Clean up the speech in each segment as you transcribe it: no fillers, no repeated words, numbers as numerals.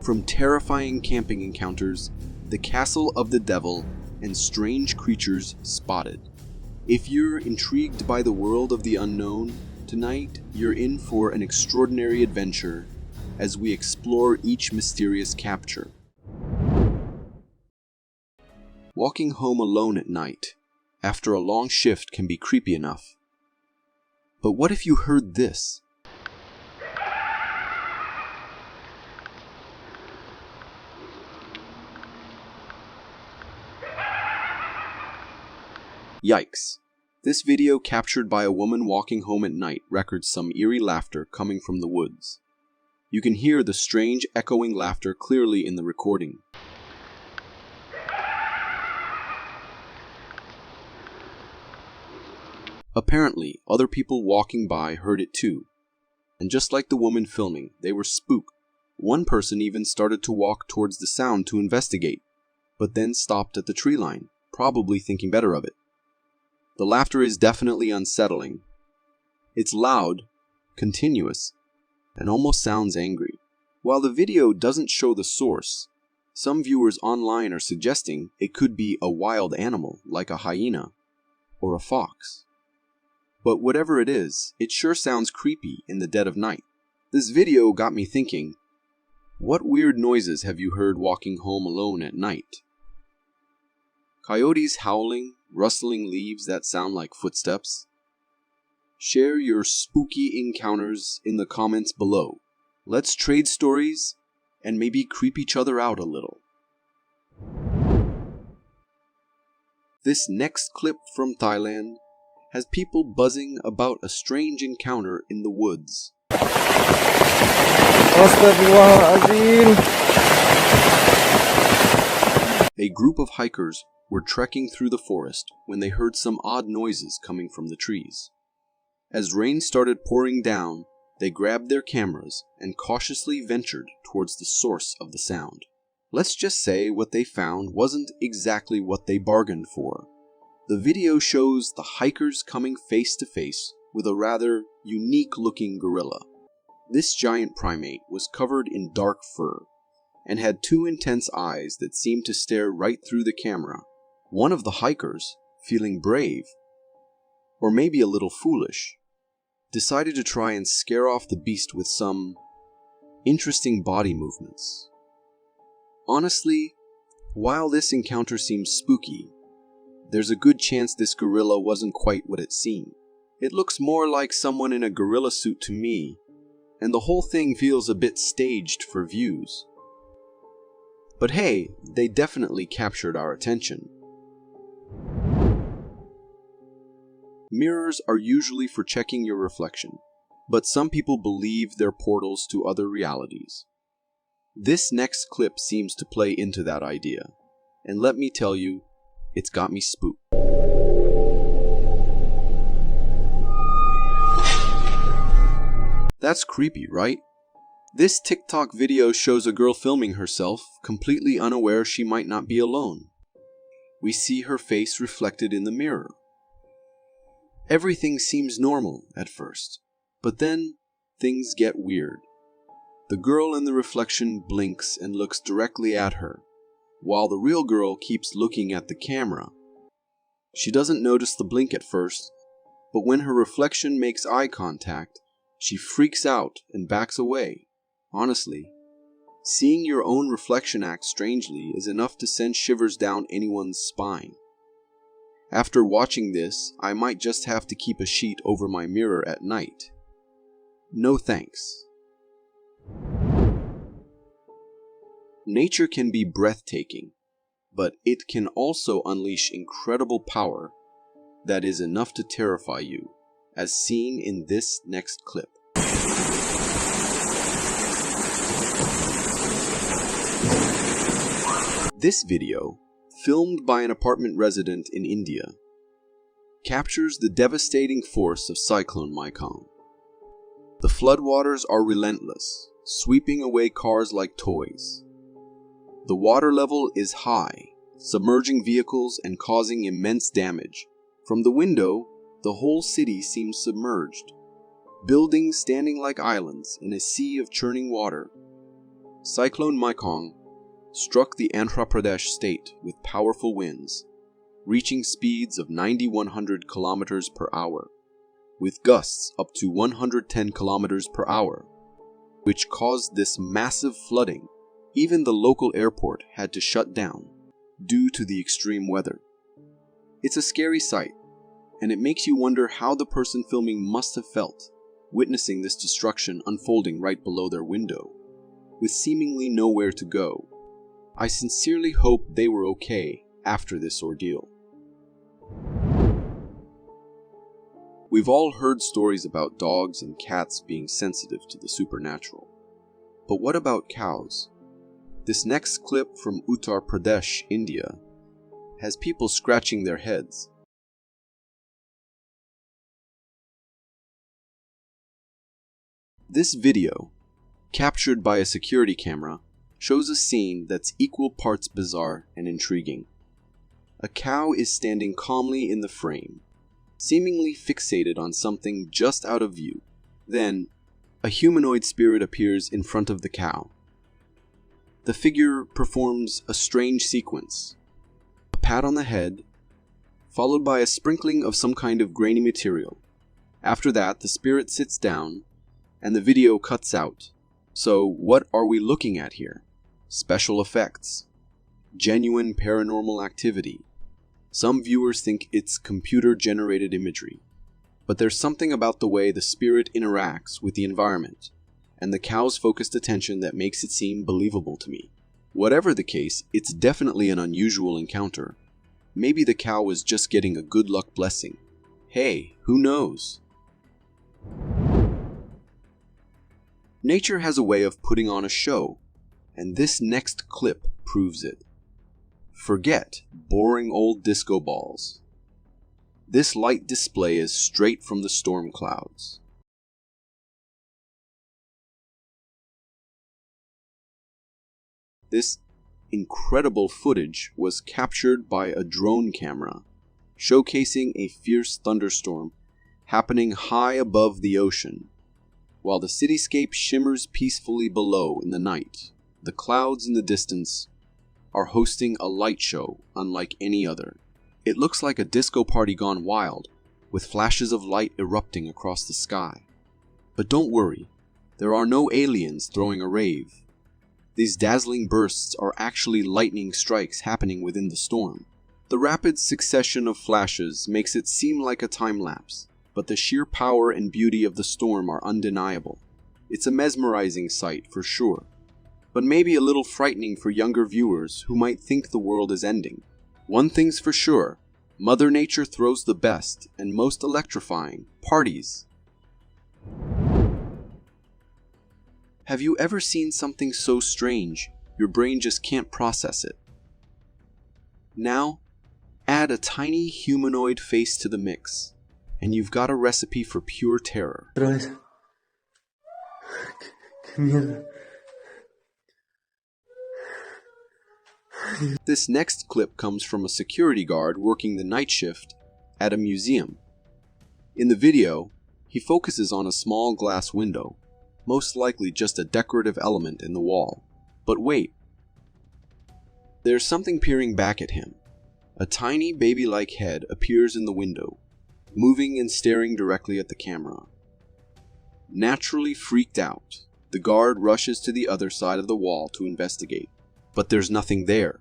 From terrifying camping encounters, the castle of the devil, and strange creatures spotted. If you're intrigued by the world of the unknown, tonight you're in for an extraordinary adventure as we explore each mysterious capture. Walking home alone at night after a long shift can be creepy enough. But what if you heard this? Yikes. This video captured by a woman walking home at night records some eerie laughter coming from the woods. You can hear the strange echoing laughter clearly in the recording. Apparently, other people walking by heard it too. And just like the woman filming, they were spooked. One person even started to walk towards the sound to investigate, but then stopped at the tree line, probably thinking better of it. The laughter is definitely unsettling. It's loud, continuous, and almost sounds angry. While the video doesn't show the source, some viewers online are suggesting it could be a wild animal like a hyena or a fox. But whatever it is, it sure sounds creepy in the dead of night. This video got me thinking, what weird noises have you heard walking home alone at night? Coyotes howling, rustling leaves that sound like footsteps? Share your spooky encounters in the comments below. Let's trade stories and maybe creep each other out a little. This next clip from Thailand has people buzzing about a strange encounter in the woods. A group of hikers were trekking through the forest when they heard some odd noises coming from the trees. As rain started pouring down, they grabbed their cameras and cautiously ventured towards the source of the sound. Let's just say what they found wasn't exactly what they bargained for. The video shows the hikers coming face to face with a rather unique-looking gorilla. This giant primate was covered in dark fur and had two intense eyes that seemed to stare right through the camera. One of the hikers, feeling brave, or maybe a little foolish, decided to try and scare off the beast with some interesting body movements. Honestly, while this encounter seems spooky, there's a good chance this gorilla wasn't quite what it seemed. It looks more like someone in a gorilla suit to me, and the whole thing feels a bit staged for views. But hey, they definitely captured our attention. Mirrors are usually for checking your reflection, but some people believe they're portals to other realities. This next clip seems to play into that idea, and let me tell you, it's got me spooked. That's creepy, right? This TikTok video shows a girl filming herself, completely unaware she might not be alone. We see her face reflected in the mirror. Everything seems normal at first, but then things get weird. The girl in the reflection blinks and looks directly at her, while the real girl keeps looking at the camera. She doesn't notice the blink at first, but when her reflection makes eye contact, she freaks out and backs away. Honestly, seeing your own reflection act strangely is enough to send shivers down anyone's spine. After watching this, I might just have to keep a sheet over my mirror at night. No thanks. Nature can be breathtaking, but it can also unleash incredible power that is enough to terrify you, as seen in this next clip. This video, filmed by an apartment resident in India, captures the devastating force of Cyclone Mong. The floodwaters are relentless, sweeping away cars like toys. The water level is high, submerging vehicles and causing immense damage. From the window, the whole city seems submerged, buildings standing like islands in a sea of churning water. Cyclone Mong struck the Andhra Pradesh state with powerful winds, reaching speeds of 9,100 kilometers per hour, with gusts up to 110 kilometers per hour, which caused this massive flooding. Even the local airport had to shut down due to the extreme weather. It's a scary sight, and it makes you wonder how the person filming must have felt, witnessing this destruction unfolding right below their window, with seemingly nowhere to go. I sincerely hope they were okay after this ordeal. We've all heard stories about dogs and cats being sensitive to the supernatural. But what about cows? This next clip from Uttar Pradesh, India, has people scratching their heads. This video, captured by a security camera, shows a scene that's equal parts bizarre and intriguing. A cow is standing calmly in the frame, seemingly fixated on something just out of view. Then, a humanoid spirit appears in front of the cow. The figure performs a strange sequence. A pat on the head, followed by a sprinkling of some kind of grainy material. After that, the spirit sits down, and the video cuts out. So, what are we looking at here? Special effects. Genuine paranormal activity. Some viewers think it's computer-generated imagery. But there's something about the way the spirit interacts with the environment, and the cow's focused attention that makes it seem believable to me. Whatever the case, it's definitely an unusual encounter. Maybe the cow was just getting a good luck blessing. Hey, who knows? Nature has a way of putting on a show, and this next clip proves it. Forget boring old disco balls. This light display is straight from the storm clouds. This incredible footage was captured by a drone camera, showcasing a fierce thunderstorm happening high above the ocean. While the cityscape shimmers peacefully below in the night, the clouds in the distance are hosting a light show unlike any other. It looks like a disco party gone wild, with flashes of light erupting across the sky. But don't worry, there are no aliens throwing a rave. These dazzling bursts are actually lightning strikes happening within the storm. The rapid succession of flashes makes it seem like a time lapse, but the sheer power and beauty of the storm are undeniable. It's a mesmerizing sight for sure, but maybe a little frightening for younger viewers who might think the world is ending. One thing's for sure, Mother Nature throws the best and most electrifying parties. Have you ever seen something so strange, your brain just can't process it? Now, add a tiny humanoid face to the mix, and you've got a recipe for pure terror. This next clip comes from a security guard working the night shift at a museum. In the video, he focuses on a small glass window, most likely just a decorative element in the wall. But wait, there's something peering back at him. A tiny baby-like head appears in the window, moving and staring directly at the camera. Naturally freaked out, the guard rushes to the other side of the wall to investigate. But there's nothing there.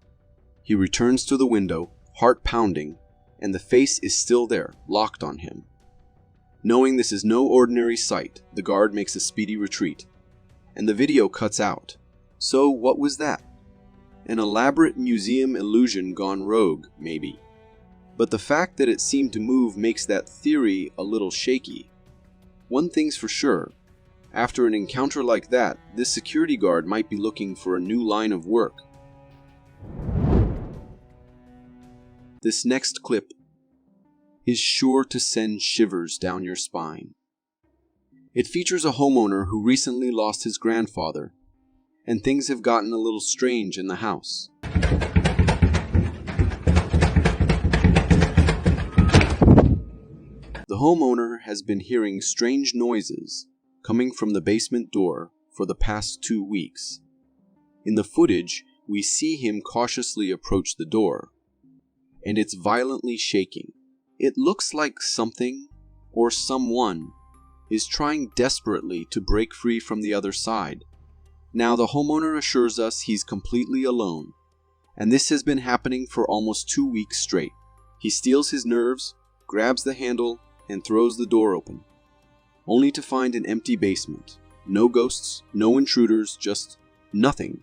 He returns to the window, heart pounding, and the face is still there, locked on him. Knowing this is no ordinary sight, the guard makes a speedy retreat, and the video cuts out. So what was that? An elaborate museum illusion gone rogue, maybe. But the fact that it seemed to move makes that theory a little shaky. One thing's for sure, after an encounter like that, this security guard might be looking for a new line of work. This next clip is sure to send shivers down your spine. It features a homeowner who recently lost his grandfather, and things have gotten a little strange in the house. The homeowner has been hearing strange noises coming from the basement door for the past 2 weeks. In the footage, we see him cautiously approach the door, and it's violently shaking. It looks like something, or someone, is trying desperately to break free from the other side. Now the homeowner assures us he's completely alone, and this has been happening for almost 2 weeks straight. He steels his nerves, grabs the handle, and throws the door open, only to find an empty basement. No ghosts, no intruders, just nothing.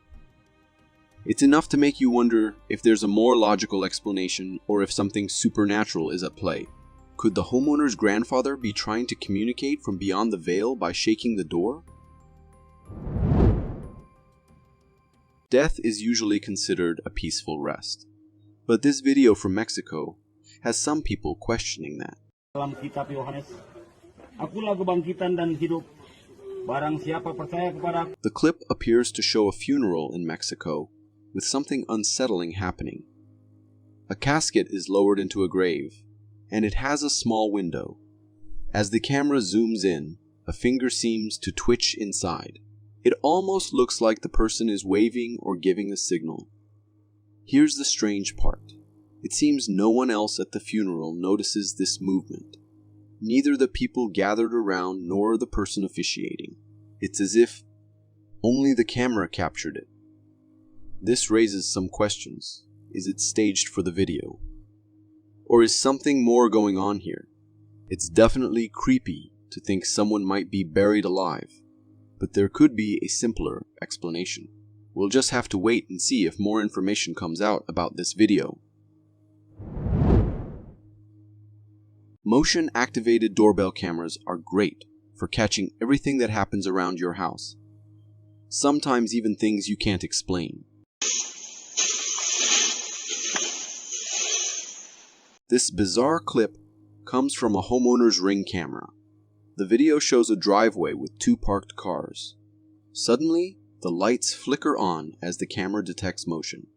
It's enough to make you wonder if there's a more logical explanation or if something supernatural is at play. Could the homeowner's grandfather be trying to communicate from beyond the veil by shaking the door? Death is usually considered a peaceful rest, but this video from Mexico has some people questioning that. Dalam kitab Yohanes, akulah kebangkitan dan hidup. Barang siapa percaya kepada. The clip appears to show a funeral in Mexico with something unsettling happening. A casket is lowered into a grave, and it has a small window. As the camera zooms in, a finger seems to twitch inside. It almost looks like the person is waving or giving a signal. Here's the strange part. It seems no one else at the funeral notices this movement. Neither the people gathered around nor the person officiating. It's as if only the camera captured it. This raises some questions. Is it staged for the video? Or is something more going on here? It's definitely creepy to think someone might be buried alive, but there could be a simpler explanation. We'll just have to wait and see if more information comes out about this video. Motion-activated doorbell cameras are great for catching everything that happens around your house, sometimes even things you can't explain. This bizarre clip comes from a homeowner's Ring camera. The video shows a driveway with 2 parked cars. Suddenly, the lights flicker on as the camera detects motion.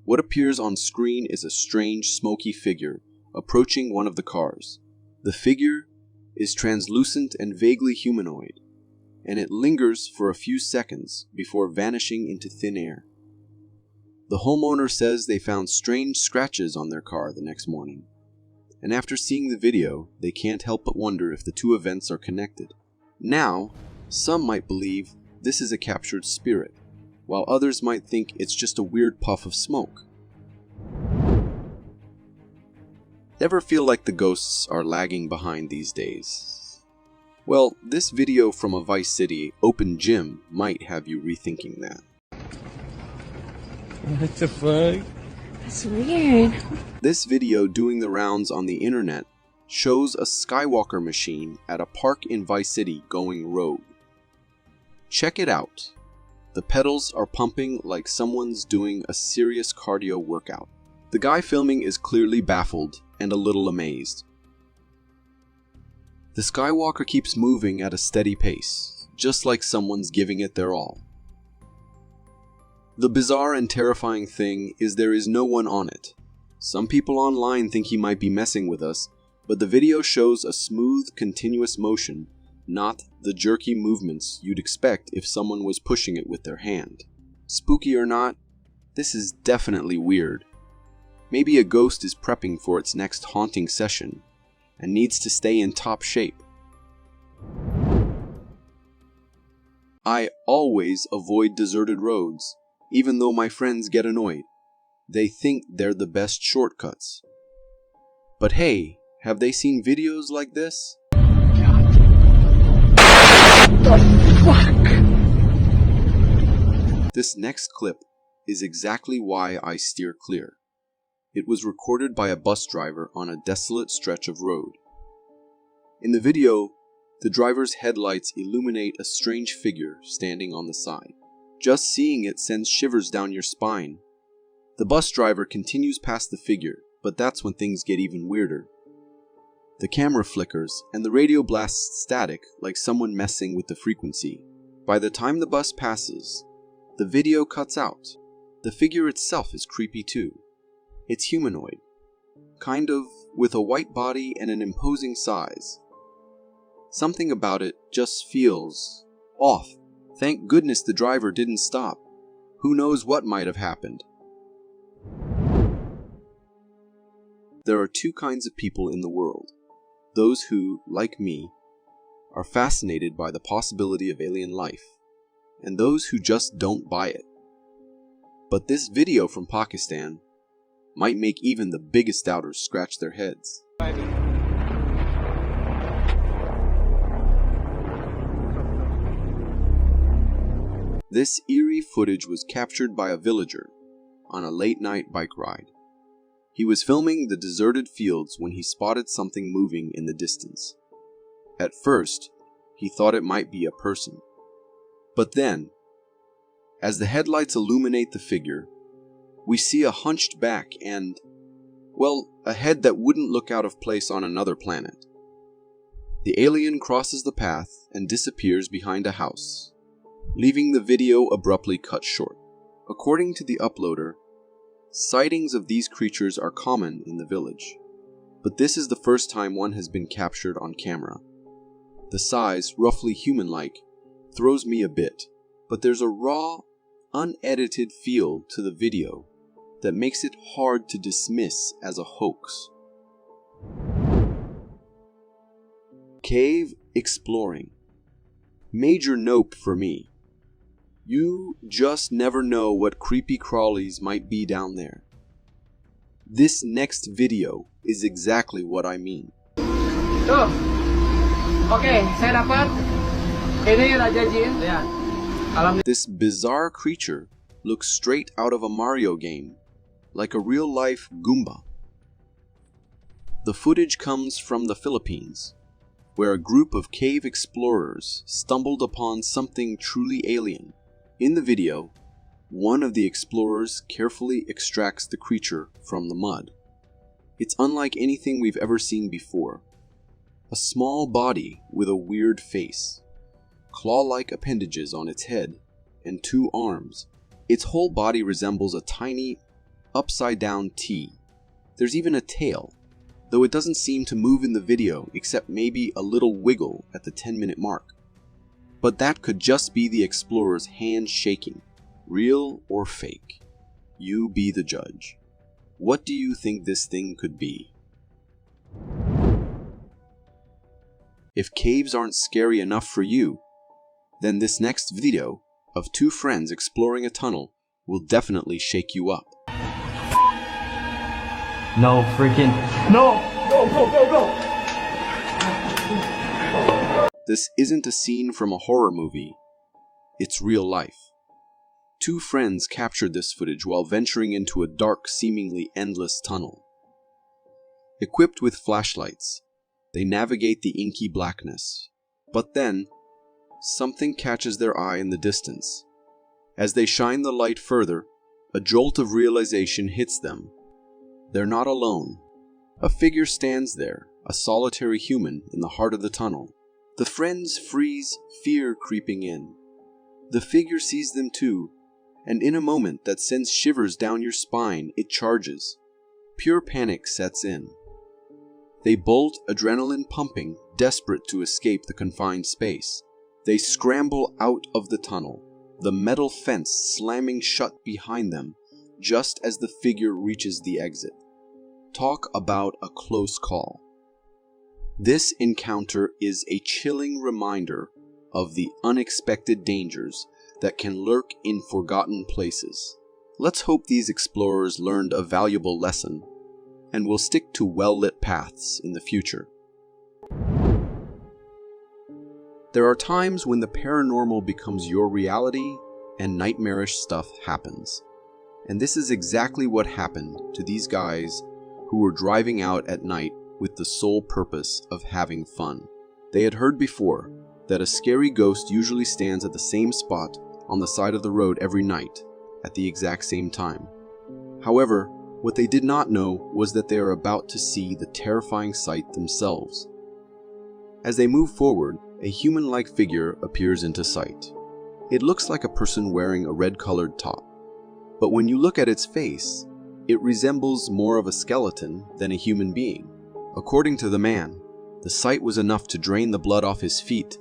What appears on screen is a strange, smoky figure approaching one of the cars. The figure is translucent and vaguely humanoid, and it lingers for a few seconds before vanishing into thin air. The homeowner says they found strange scratches on their car the next morning, and after seeing the video, they can't help but wonder if the two events are connected. Now, some might believe this is a captured spirit, while others might think it's just a weird puff of smoke. Ever feel like the ghosts are lagging behind these days? Well, this video from a Vice City open gym might have you rethinking that. What the fuck? That's weird. This video doing the rounds on the internet shows a Skywalker machine at a park in Vice City going rogue. Check it out. The pedals are pumping like someone's doing a serious cardio workout. The guy filming is clearly baffled and a little amazed. The Skywalker keeps moving at a steady pace, just like someone's giving it their all. The bizarre and terrifying thing is there is no one on it. Some people online think he might be messing with us, but the video shows a smooth, continuous motion, not the jerky movements you'd expect if someone was pushing it with their hand. Spooky or not, this is definitely weird. Maybe a ghost is prepping for its next haunting session and needs to stay in top shape. I always avoid deserted roads, even though my friends get annoyed. They think they're the best shortcuts. But hey, have they seen videos like this? This next clip is exactly why I steer clear. It was recorded by a bus driver on a desolate stretch of road. In the video, the driver's headlights illuminate a strange figure standing on the side. Just seeing it sends shivers down your spine. The bus driver continues past the figure, but that's when things get even weirder. The camera flickers, and the radio blasts static like someone messing with the frequency. By the time the bus passes, the video cuts out. The figure itself is creepy too. It's humanoid, kind of, with a white body and an imposing size. Something about it just feels off. Thank goodness the driver didn't stop. Who knows what might have happened? There are two kinds of people in the world. Those who, like me, are fascinated by the possibility of alien life, and those who just don't buy it. But this video from Pakistan might make even the biggest doubters scratch their heads. This eerie footage was captured by a villager on a late-night bike ride. He was filming the deserted fields when he spotted something moving in the distance. At first, he thought it might be a person. But then, as the headlights illuminate the figure, we see a hunched back and, well, a head that wouldn't look out of place on another planet. The alien crosses the path and disappears behind a house, leaving the video abruptly cut short. According to the uploader, sightings of these creatures are common in the village, but this is the first time one has been captured on camera. The size, roughly human-like, throws me a bit, but there's a raw, unedited feel to the video that makes it hard to dismiss as a hoax. Cave exploring. Major nope for me. You just never know what creepy crawlies might be down there. This next video is exactly what I mean. Tuh. Oke, saya dapat. Ini Raja Jin. Lihat. This bizarre creature looks straight out of a Mario game, like a real-life Goomba. The footage comes from the Philippines, where a group of cave explorers stumbled upon something truly alien. In the video, one of the explorers carefully extracts the creature from the mud. It's unlike anything we've ever seen before. A small body with a weird face, claw-like appendages on its head, and two arms. Its whole body resembles a tiny, upside-down T. There's even a tail, though it doesn't seem to move in the video except maybe a little wiggle at the 10-minute mark. But that could just be the explorer's hand shaking. Real or fake? You be the judge. What do you think this thing could be? If caves aren't scary enough for you, then this next video of two friends exploring a tunnel will definitely shake you up. No freaking. No! Go! This isn't a scene from a horror movie. It's real life. Two friends captured this footage while venturing into a dark, seemingly endless tunnel. Equipped with flashlights, they navigate the inky blackness. But then, something catches their eye in the distance. As they shine the light further, a jolt of realization hits them. They're not alone. A figure stands there, a solitary human in the heart of the tunnel. The friends freeze, fear creeping in. The figure sees them too, and in a moment that sends shivers down your spine, it charges. Pure panic sets in. They bolt, adrenaline pumping, desperate to escape the confined space. They scramble out of the tunnel, the metal fence slamming shut behind them just as the figure reaches the exit. Talk about a close call. This encounter is a chilling reminder of the unexpected dangers that can lurk in forgotten places. Let's hope these explorers learned a valuable lesson and will stick to well-lit paths in the future. There are times when the paranormal becomes your reality and nightmarish stuff happens. And this is exactly what happened to these guys who were driving out at night with the sole purpose of having fun. They had heard before that a scary ghost usually stands at the same spot on the side of the road every night at the exact same time. However, what they did not know was that they are about to see the terrifying sight themselves. As they move forward, a human-like figure appears into sight. It looks like a person wearing a red-colored top, but when you look at its face, it resembles more of a skeleton than a human being. According to the man, the sight was enough to drain the blood off his feet,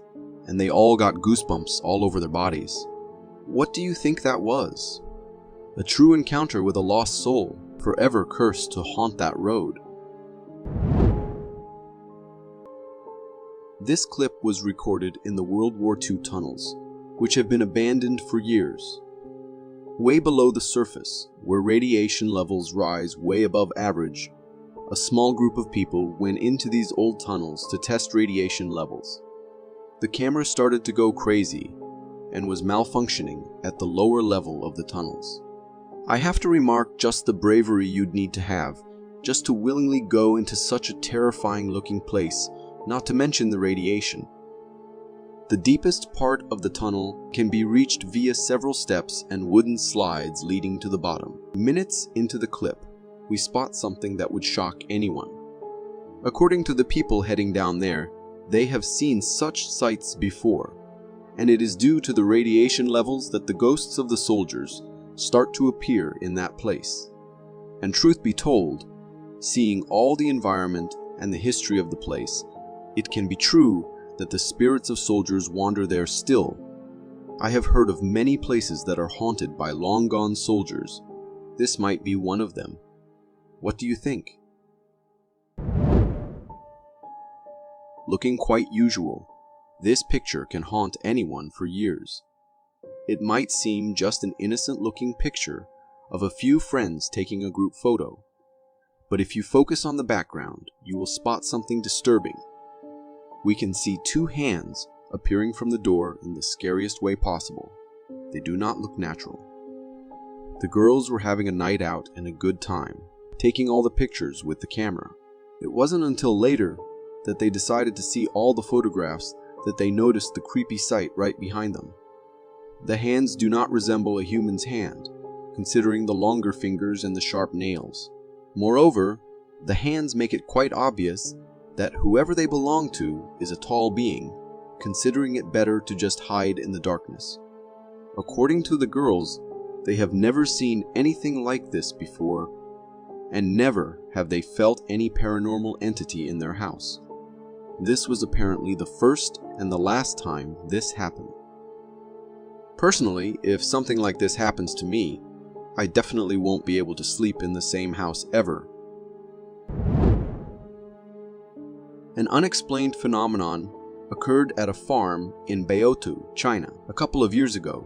and they all got goosebumps all over their bodies. What do you think that was? A true encounter with a lost soul, forever cursed to haunt that road. This clip was recorded in the World War II tunnels, which have been abandoned for years. Way below the surface, where radiation levels rise way above average, a small group of people went into these old tunnels to test radiation levels. The camera started to go crazy and was malfunctioning at the lower level of the tunnels. I have to remark just the bravery you'd need to have just to willingly go into such a terrifying looking place, not to mention the radiation. The deepest part of the tunnel can be reached via several steps and wooden slides leading to the bottom. Minutes into the clip, we spot something that would shock anyone. According to the people heading down there, they have seen such sights before, and it is due to the radiation levels that the ghosts of the soldiers start to appear in that place. And truth be told, seeing all the environment and the history of the place, it can be true that the spirits of soldiers wander there still. I have heard of many places that are haunted by long-gone soldiers. This might be one of them. What do you think? Looking quite usual, this picture can haunt anyone for years. It might seem just an innocent-looking picture of a few friends taking a group photo, but if you focus on the background, you will spot something disturbing. We can see two hands appearing from the door in the scariest way possible. They do not look natural. The girls were having a night out and a good time, taking all the pictures with the camera. It wasn't until later that they decided to see all the photographs that they noticed the creepy sight right behind them. The hands do not resemble a human's hand, considering the longer fingers and the sharp nails. Moreover, the hands make it quite obvious that whoever they belong to is a tall being, considering it better to just hide in the darkness. According to the girls, they have never seen anything like this before, and never have they felt any paranormal entity in their house. This was apparently the first and the last time this happened. Personally, if something like this happens to me, I definitely won't be able to sleep in the same house ever. An unexplained phenomenon occurred at a farm in Beotou, China, a couple of years ago,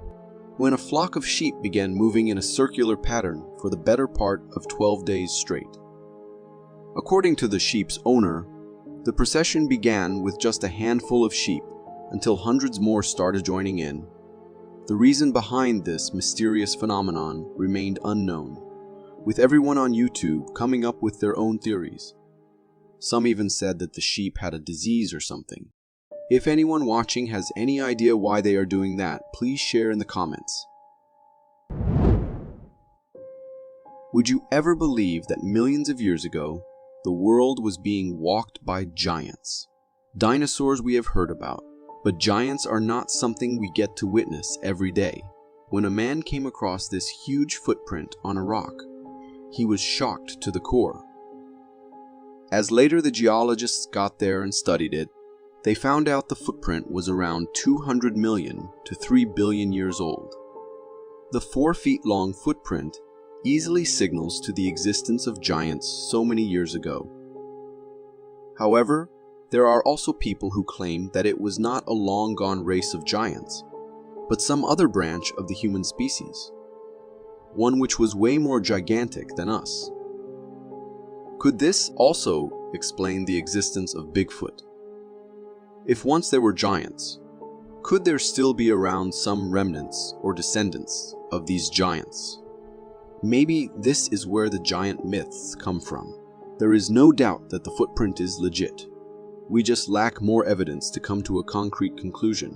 when a flock of sheep began moving in a circular pattern for the better part of 12 days straight. According to the sheep's owner, the procession began with just a handful of sheep until hundreds more started joining in. The reason behind this mysterious phenomenon remained unknown, with everyone on YouTube coming up with their own theories. Some even said that the sheep had a disease or something. If anyone watching has any idea why they are doing that, please share in the comments. Would you ever believe that millions of years ago, the world was being walked by giants? Dinosaurs we have heard about, but giants are not something we get to witness every day. When a man came across this huge footprint on a rock, he was shocked to the core. As later the geologists got there and studied it, they found out the footprint was around 200 million to 3 billion years old. The 4 feet long footprint easily signals to the existence of giants so many years ago. However, there are also people who claim that it was not a long-gone race of giants, but some other branch of the human species, one which was way more gigantic than us. Could this also explain the existence of Bigfoot? If once there were giants, could there still be around some remnants or descendants of these giants? Maybe this is where the giant myths come from. There is no doubt that the footprint is legit. We just lack more evidence to come to a concrete conclusion.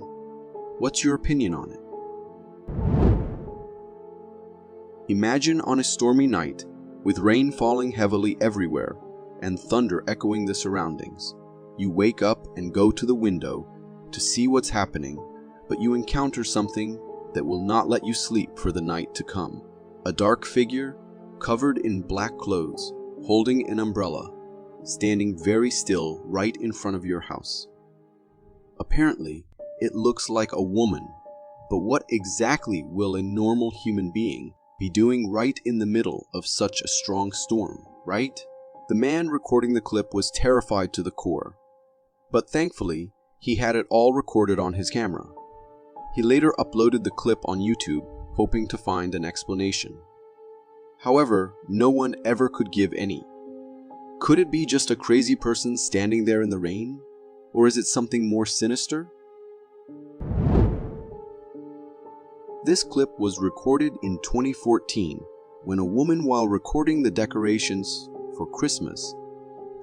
What's your opinion on it? Imagine on a stormy night, with rain falling heavily everywhere and thunder echoing the surroundings. You wake up and go to the window to see what's happening, but you encounter something that will not let you sleep for the night to come. A dark figure, covered in black clothes, holding an umbrella, standing very still right in front of your house. Apparently, it looks like a woman, but what exactly will a normal human being be doing right in the middle of such a strong storm, right? The man recording the clip was terrified to the core, but thankfully, he had it all recorded on his camera. He later uploaded the clip on YouTube, hoping to find an explanation. However, no one ever could give any. Could it be just a crazy person standing there in the rain? Or is it something more sinister? This clip was recorded in 2014 when a woman, while recording the decorations for Christmas,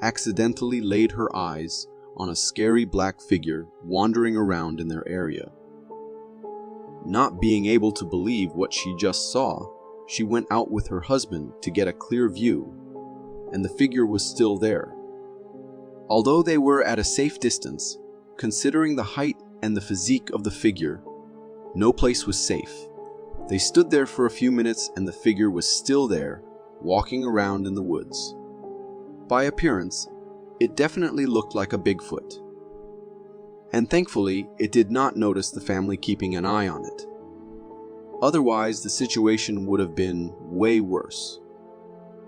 accidentally laid her eyes on a scary black figure wandering around in their area. Not being able to believe what she just saw, she went out with her husband to get a clear view, and the figure was still there. Although they were at a safe distance, considering the height and the physique of the figure, no place was safe. They stood there for a few minutes and the figure was still there, walking around in the woods. By appearance, it definitely looked like a Bigfoot. And thankfully, it did not notice the family keeping an eye on it. Otherwise, the situation would have been way worse.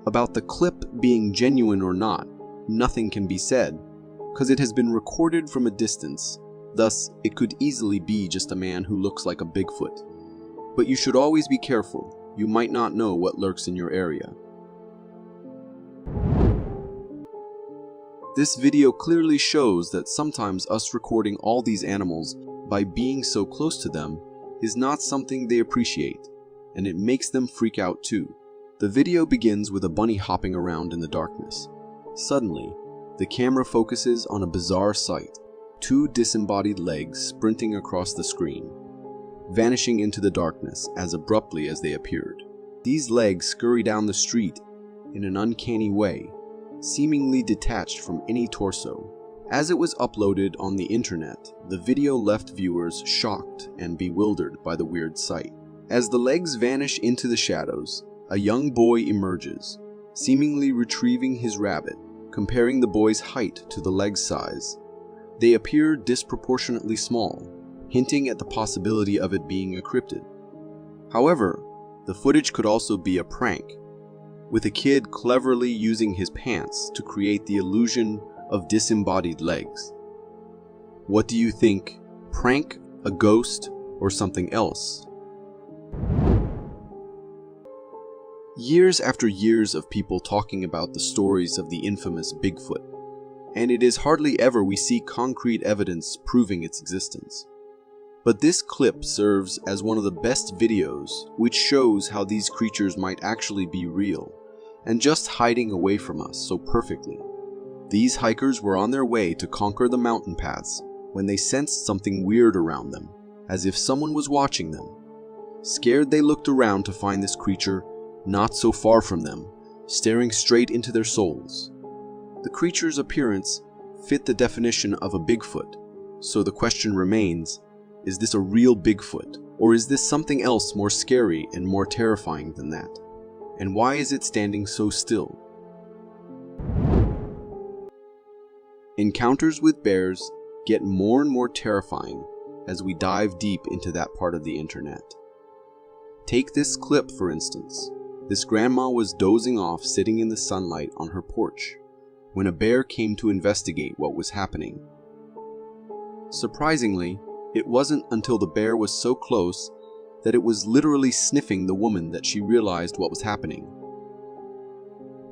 About the clip being genuine or not, nothing can be said, because it has been recorded from a distance, thus it could easily be just a man who looks like a Bigfoot. But you should always be careful, you might not know what lurks in your area. This video clearly shows that sometimes us recording all these animals by being so close to them is not something they appreciate, and it makes them freak out too. The video begins with a bunny hopping around in the darkness. Suddenly, the camera focuses on a bizarre sight, two disembodied legs sprinting across the screen, vanishing into the darkness as abruptly as they appeared. These legs scurry down the street in an uncanny way, seemingly detached from any torso. As it was uploaded on the internet, the video left viewers shocked and bewildered by the weird sight. As the legs vanish into the shadows, a young boy emerges, seemingly retrieving his rabbit, comparing the boy's height to the leg size. They appear disproportionately small, hinting at the possibility of it being a cryptid. However, the footage could also be a prank, with a kid cleverly using his pants to create the illusion of disembodied legs. What do you think? Prank, a ghost, or something else? Years after years of people talking about the stories of the infamous Bigfoot, and it is hardly ever we see concrete evidence proving its existence. But this clip serves as one of the best videos which shows how these creatures might actually be real, and just hiding away from us so perfectly. These hikers were on their way to conquer the mountain paths when they sensed something weird around them, as if someone was watching them. Scared, they looked around to find this creature not so far from them, staring straight into their souls. The creature's appearance fit the definition of a Bigfoot, so the question remains, is this a real Bigfoot, or is this something else more scary and more terrifying than that? And why is it standing so still? Encounters with bears get more and more terrifying as we dive deep into that part of the internet. Take this clip for instance. This grandma was dozing off sitting in the sunlight on her porch when a bear came to investigate what was happening. Surprisingly, it wasn't until the bear was so close that it was literally sniffing the woman that she realized what was happening.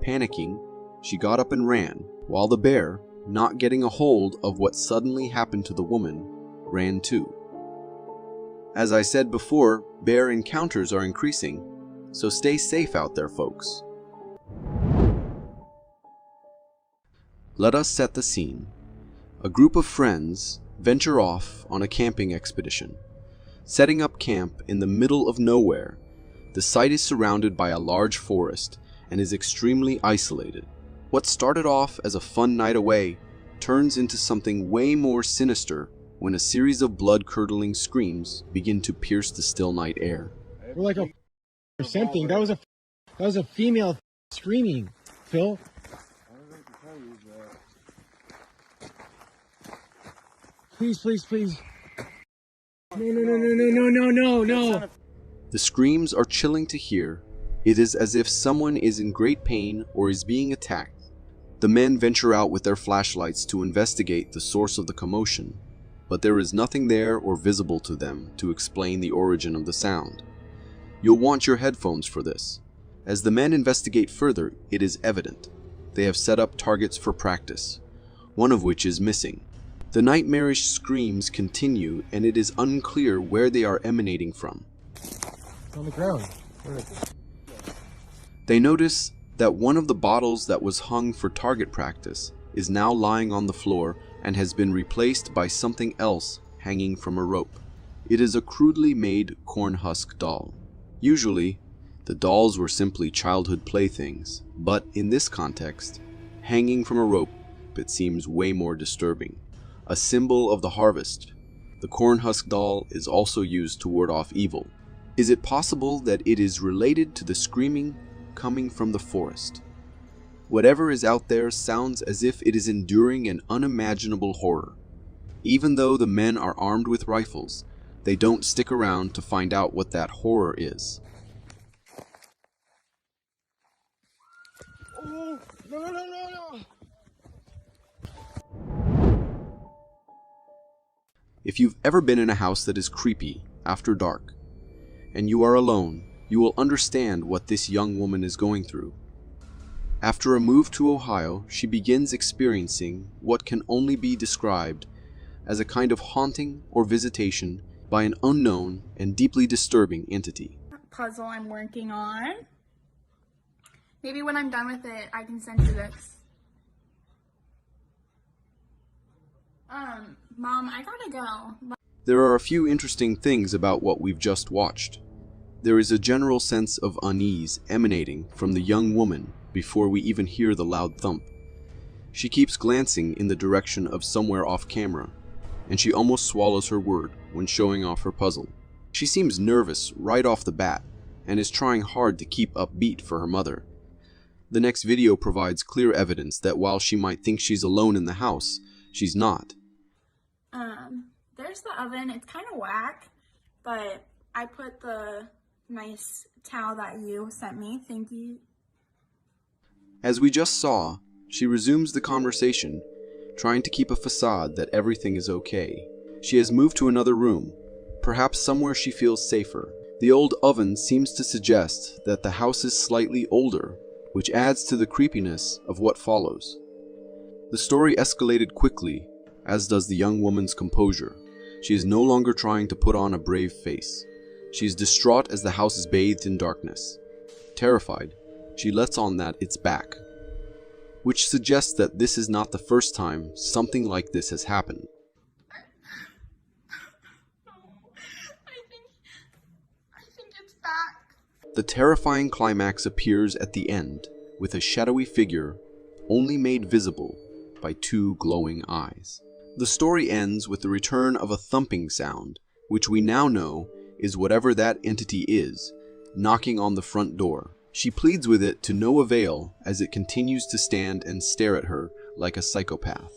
Panicking, she got up and ran, while the bear, not getting a hold of what suddenly happened to the woman, ran too. As I said before, bear encounters are increasing, so stay safe out there, folks. Let us set the scene. A group of friends venture off on a camping expedition. Setting up camp in the middle of nowhere, the site is surrounded by a large forest and is extremely isolated. What started off as a fun night away turns into something way more sinister when a series of blood-curdling screams begin to pierce the still night air. We're like or something. That was a female screaming, Phil. Please, please, please. No. The screams are chilling to hear. It is as if someone is in great pain or is being attacked. The men venture out with their flashlights to investigate the source of the commotion, but there is nothing there or visible to them to explain the origin of the sound. You'll want your headphones for this. As the men investigate further, it is evident. They have set up targets for practice, one of which is missing. The nightmarish screams continue, and it is unclear where they are emanating from. It's on the ground. Where is it? They notice that one of the bottles that was hung for target practice is now lying on the floor and has been replaced by something else hanging from a rope. It is a crudely made corn husk doll. Usually, the dolls were simply childhood playthings, but in this context, hanging from a rope, it seems way more disturbing. A symbol of the harvest, the corn husk doll is also used to ward off evil. Is it possible that it is related to the screaming coming from the forest? Whatever is out there sounds as if it is enduring an unimaginable horror. Even though the men are armed with rifles, they don't stick around to find out what that horror is. Oh, no. If you've ever been in a house that is creepy after dark, and you are alone, you will understand what this young woman is going through. After a move to Ohio, she begins experiencing what can only be described as a kind of haunting or visitation by an unknown and deeply disturbing entity. Puzzle I'm working on. Maybe when I'm done with it, I can send you this. Mom, I gotta go. There are a few interesting things about what we've just watched. There is a general sense of unease emanating from the young woman before we even hear the loud thump. She keeps glancing in the direction of somewhere off camera, and she almost swallows her word when showing off her puzzle. She seems nervous right off the bat, and is trying hard to keep upbeat for her mother. The next video provides clear evidence that while she might think she's alone in the house, she's not. There's the oven. It's kind of whack, but I put the nice towel that you sent me. Thank you. As we just saw, she resumes the conversation, trying to keep a facade that everything is okay. She has moved to another room, perhaps somewhere she feels safer. The old oven seems to suggest that the house is slightly older, which adds to the creepiness of what follows. The story escalated quickly, as does the young woman's composure. She is no longer trying to put on a brave face. She is distraught as the house is bathed in darkness. Terrified, she lets on that it's back, which suggests that this is not the first time something like this has happened. I think it's back. The terrifying climax appears at the end, with a shadowy figure only made visible by two glowing eyes. The story ends with the return of a thumping sound, which we now know is whatever that entity is, knocking on the front door. She pleads with it to no avail as it continues to stand and stare at her like a psychopath.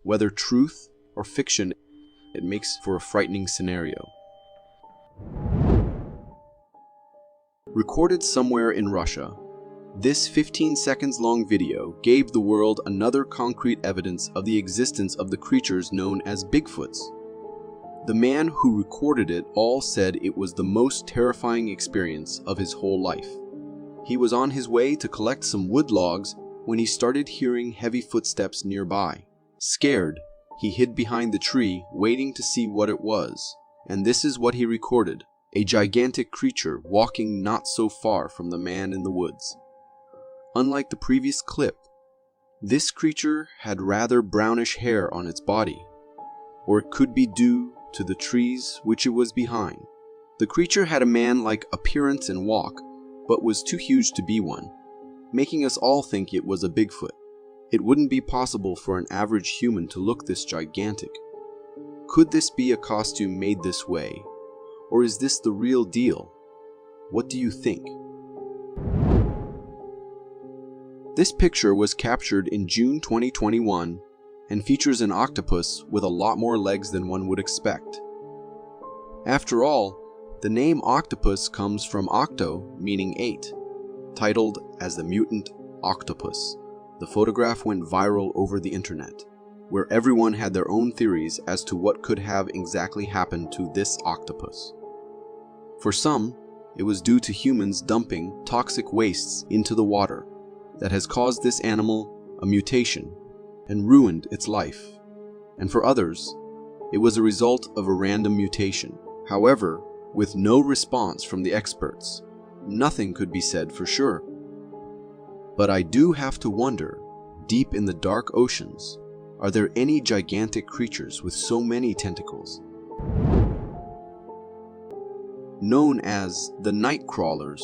Whether truth or fiction, it makes for a frightening scenario. Recorded somewhere in Russia, this 15 seconds long video gave the world another concrete evidence of the existence of the creatures known as Bigfoots. The man who recorded it all said it was the most terrifying experience of his whole life. He was on his way to collect some wood logs when he started hearing heavy footsteps nearby. Scared, he hid behind the tree waiting to see what it was, and this is what he recorded. A gigantic creature walking not so far from the man in the woods. Unlike the previous clip, this creature had rather brownish hair on its body, or it could be due to the trees which it was behind. The creature had a man-like appearance and walk, but was too huge to be one, making us all think it was a Bigfoot. It wouldn't be possible for an average human to look this gigantic. Could this be a costume made this way? Or is this the real deal? What do you think? This picture was captured in June 2021 and features an octopus with a lot more legs than one would expect. After all, the name octopus comes from octo, meaning 8. Titled as the Mutant Octopus, the photograph went viral over the internet, where everyone had their own theories as to what could have exactly happened to this octopus. For some, it was due to humans dumping toxic wastes into the water that has caused this animal a mutation and ruined its life. And for others, it was a result of a random mutation. However, with no response from the experts, nothing could be said for sure. But I do have to wonder, deep in the dark oceans, are there any gigantic creatures with so many tentacles? Known as the Nightcrawlers,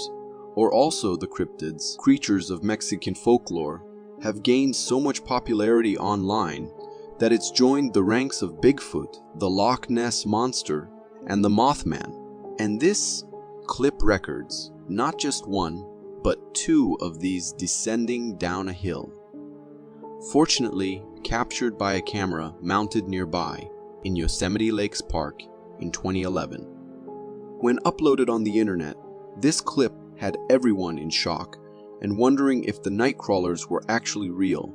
or also the cryptids, creatures of Mexican folklore, have gained so much popularity online that it's joined the ranks of Bigfoot, the Loch Ness Monster, and the Mothman. And this clip records not just one, but 2 of these descending down a hill. Fortunately, captured by a camera mounted nearby in Yosemite Lakes Park in 2011. When uploaded on the internet, this clip had everyone in shock and wondering if the Nightcrawlers were actually real.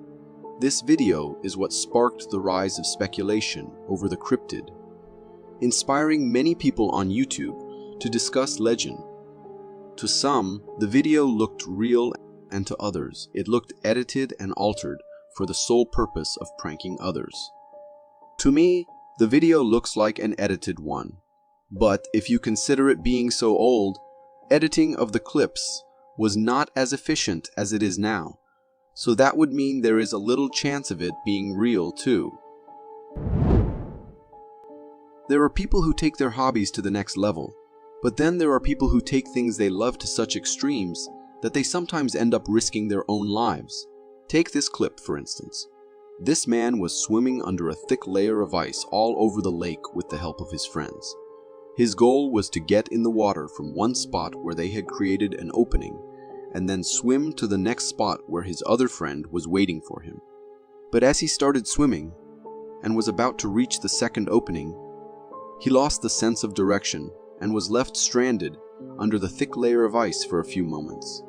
This video is what sparked the rise of speculation over the cryptid, inspiring many people on YouTube to discuss legend. To some, the video looked real, and to others, it looked edited and altered for the sole purpose of pranking others. To me, the video looks like an edited one, but if you consider it being so old, editing of the clips was not as efficient as it is now, so that would mean there is a little chance of it being real too. There are people who take their hobbies to the next level, but then there are people who take things they love to such extremes that they sometimes end up risking their own lives. Take this clip, for instance. This man was swimming under a thick layer of ice all over the lake with the help of his friends. His goal was to get in the water from one spot where they had created an opening, and then swim to the next spot where his other friend was waiting for him. But as he started swimming, and was about to reach the second opening, he lost the sense of direction and was left stranded under the thick layer of ice for a few moments,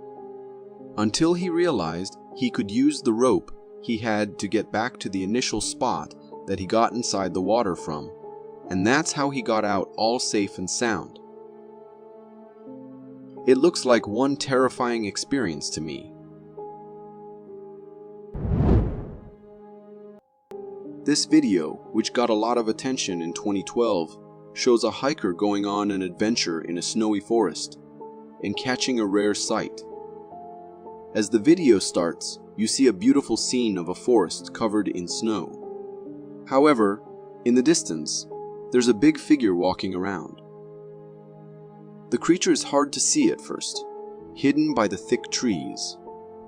until he realized he could use the rope he had to get back to the initial spot that he got inside the water from, and that's how he got out all safe and sound. It looks like one terrifying experience to me. This video, which got a lot of attention in 2012, shows a hiker going on an adventure in a snowy forest and catching a rare sight. As the video starts, you see a beautiful scene of a forest covered in snow. However, in the distance, there's a big figure walking around. The creature is hard to see at first, hidden by the thick trees,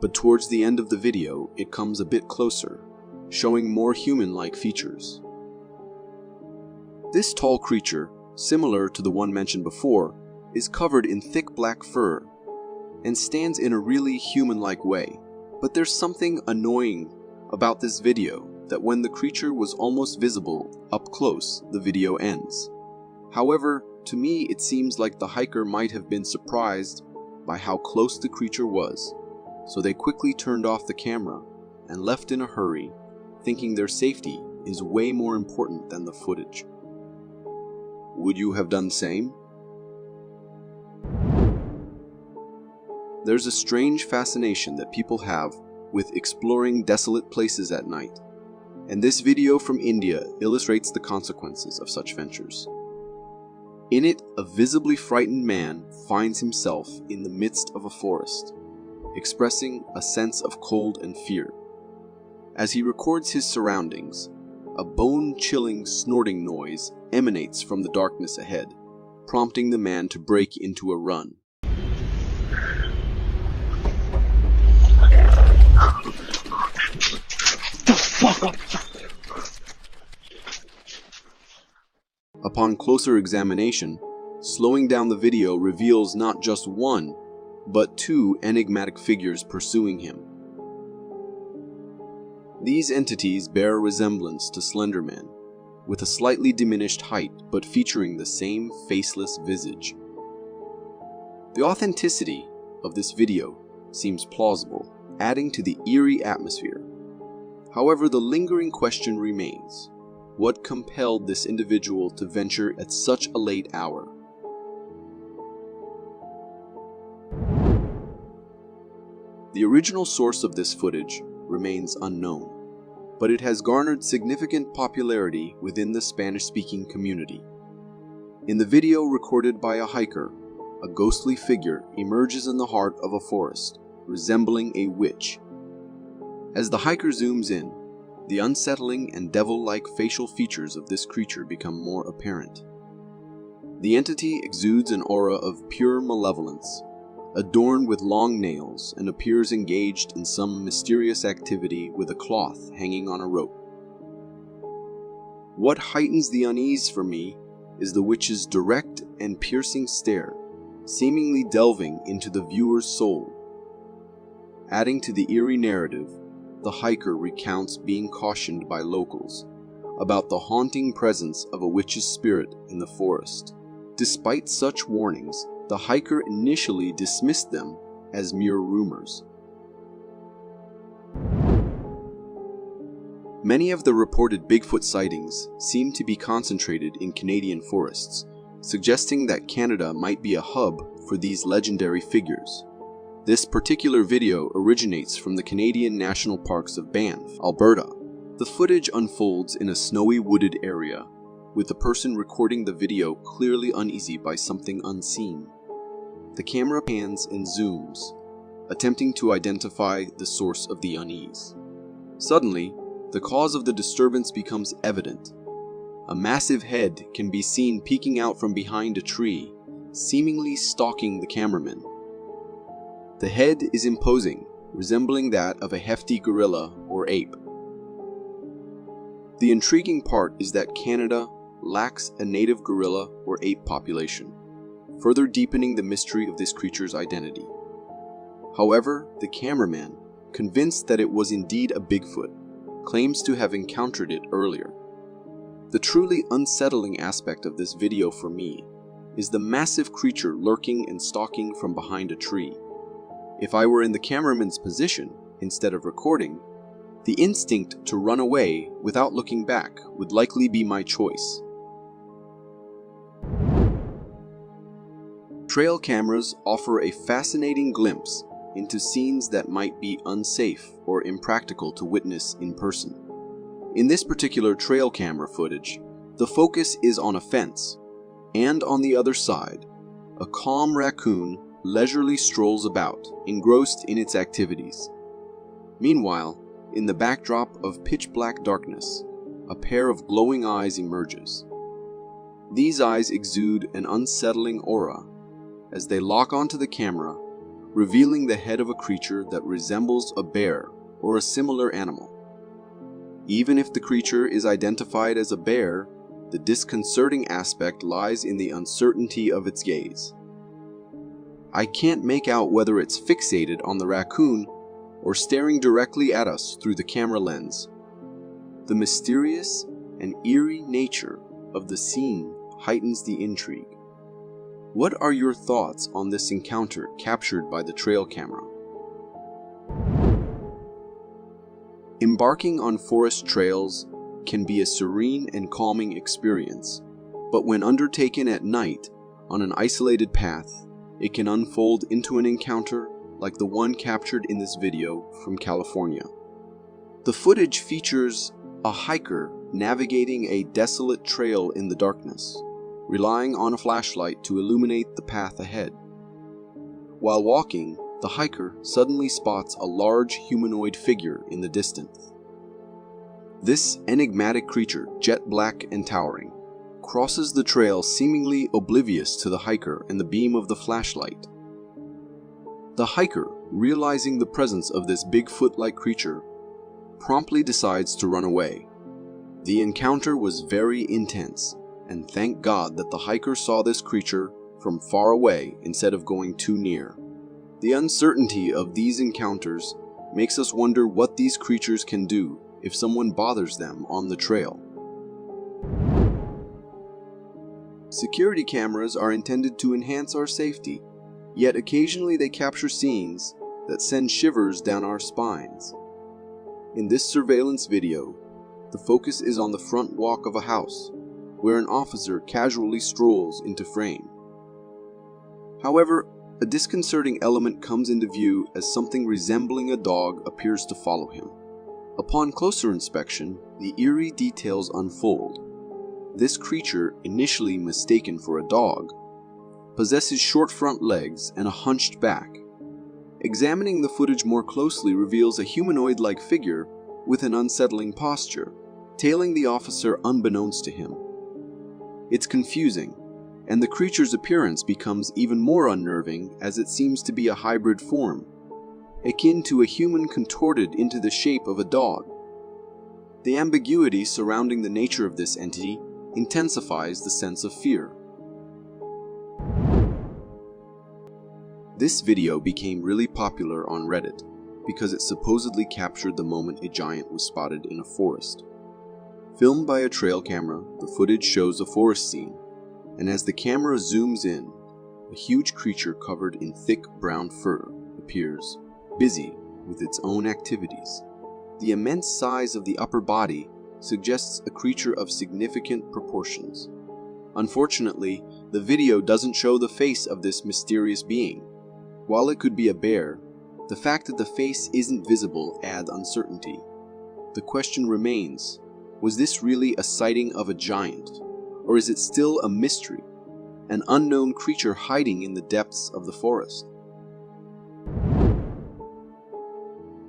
but towards the end of the video, it comes a bit closer, showing more human-like features. This tall creature, similar to the one mentioned before, is covered in thick black fur and stands in a really human-like way. But there's something annoying about this video that when the creature was almost visible up close, the video ends. However, to me it seems like the hiker might have been surprised by how close the creature was, so they quickly turned off the camera and left in a hurry, thinking their safety is way more important than the footage. Would you have done the same? There's a strange fascination that people have with exploring desolate places at night, and this video from India illustrates the consequences of such ventures. In it, a visibly frightened man finds himself in the midst of a forest, expressing a sense of cold and fear. As he records his surroundings, a bone-chilling snorting noise emanates from the darkness ahead, prompting the man to break into a run. Upon closer examination, slowing down the video reveals not just one, but 2 enigmatic figures pursuing him. These entities bear a resemblance to Slenderman, with a slightly diminished height but featuring the same faceless visage. The authenticity of this video seems plausible, adding to the eerie atmosphere. However, the lingering question remains: what compelled this individual to venture at such a late hour? The original source of this footage remains unknown, but it has garnered significant popularity within the Spanish-speaking community. In the video recorded by a hiker, a ghostly figure emerges in the heart of a forest, resembling a witch. As the hiker zooms in, the unsettling and devil-like facial features of this creature become more apparent. The entity exudes an aura of pure malevolence, adorned with long nails, and appears engaged in some mysterious activity with a cloth hanging on a rope. What heightens the unease for me is the witch's direct and piercing stare, seemingly delving into the viewer's soul. Adding to the eerie narrative, the hiker recounts being cautioned by locals about the haunting presence of a witch's spirit in the forest. Despite such warnings, the hiker initially dismissed them as mere rumors. Many of the reported Bigfoot sightings seem to be concentrated in Canadian forests, suggesting that Canada might be a hub for these legendary figures. This particular video originates from the Canadian national parks of Banff, Alberta. The footage unfolds in a snowy wooded area, with the person recording the video clearly uneasy by something unseen. The camera pans and zooms, attempting to identify the source of the unease. Suddenly, the cause of the disturbance becomes evident. A massive head can be seen peeking out from behind a tree, seemingly stalking the cameraman. The head is imposing, resembling that of a hefty gorilla or ape. The intriguing part is that Canada lacks a native gorilla or ape population, further deepening the mystery of this creature's identity. However, the cameraman, convinced that it was indeed a Bigfoot, claims to have encountered it earlier. The truly unsettling aspect of this video for me is the massive creature lurking and stalking from behind a tree. If I were in the cameraman's position, instead of recording, the instinct to run away without looking back would likely be my choice. Trail cameras offer a fascinating glimpse into scenes that might be unsafe or impractical to witness in person. In this particular trail camera footage, the focus is on a fence, and on the other side, a calm raccoon leisurely strolls about, engrossed in its activities. Meanwhile, in the backdrop of pitch-black darkness, a pair of glowing eyes emerges. These eyes exude an unsettling aura as they lock onto the camera, revealing the head of a creature that resembles a bear or a similar animal. Even if the creature is identified as a bear, the disconcerting aspect lies in the uncertainty of its gaze. I can't make out whether it's fixated on the raccoon or staring directly at us through the camera lens. The mysterious and eerie nature of the scene heightens the intrigue. What are your thoughts on this encounter captured by the trail camera? Embarking on forest trails can be a serene and calming experience, but when undertaken at night on an isolated path, it can unfold into an encounter like the one captured in this video from California. The footage features a hiker navigating a desolate trail in the darkness, relying on a flashlight to illuminate the path ahead. While walking, the hiker suddenly spots a large humanoid figure in the distance. This enigmatic creature, jet black and towering, crosses the trail seemingly oblivious to the hiker and the beam of the flashlight. The hiker, realizing the presence of this Bigfoot-like creature, promptly decides to run away. The encounter was very intense, and thank God that the hiker saw this creature from far away instead of going too near. The uncertainty of these encounters makes us wonder what these creatures can do if someone bothers them on the trail. Security cameras are intended to enhance our safety, yet occasionally they capture scenes that send shivers down our spines. In this surveillance video, the focus is on the front walk of a house, where an officer casually strolls into frame. However, a disconcerting element comes into view as something resembling a dog appears to follow him. Upon closer inspection, the eerie details unfold. This creature, initially mistaken for a dog, possesses short front legs and a hunched back. Examining the footage more closely reveals a humanoid-like figure with an unsettling posture, tailing the officer unbeknownst to him. It's confusing, and the creature's appearance becomes even more unnerving as it seems to be a hybrid form, akin to a human contorted into the shape of a dog. The ambiguity surrounding the nature of this entity intensifies the sense of fear. This video became really popular on Reddit because it supposedly captured the moment a giant was spotted in a forest. Filmed by a trail camera, the footage shows a forest scene, and as the camera zooms in, a huge creature covered in thick brown fur appears, busy with its own activities. The immense size of the upper body suggests a creature of significant proportions. Unfortunately, the video doesn't show the face of this mysterious being. While it could be a bear, the fact that the face isn't visible adds uncertainty. The question remains, was this really a sighting of a giant, or is it still a mystery, an unknown creature hiding in the depths of the forest?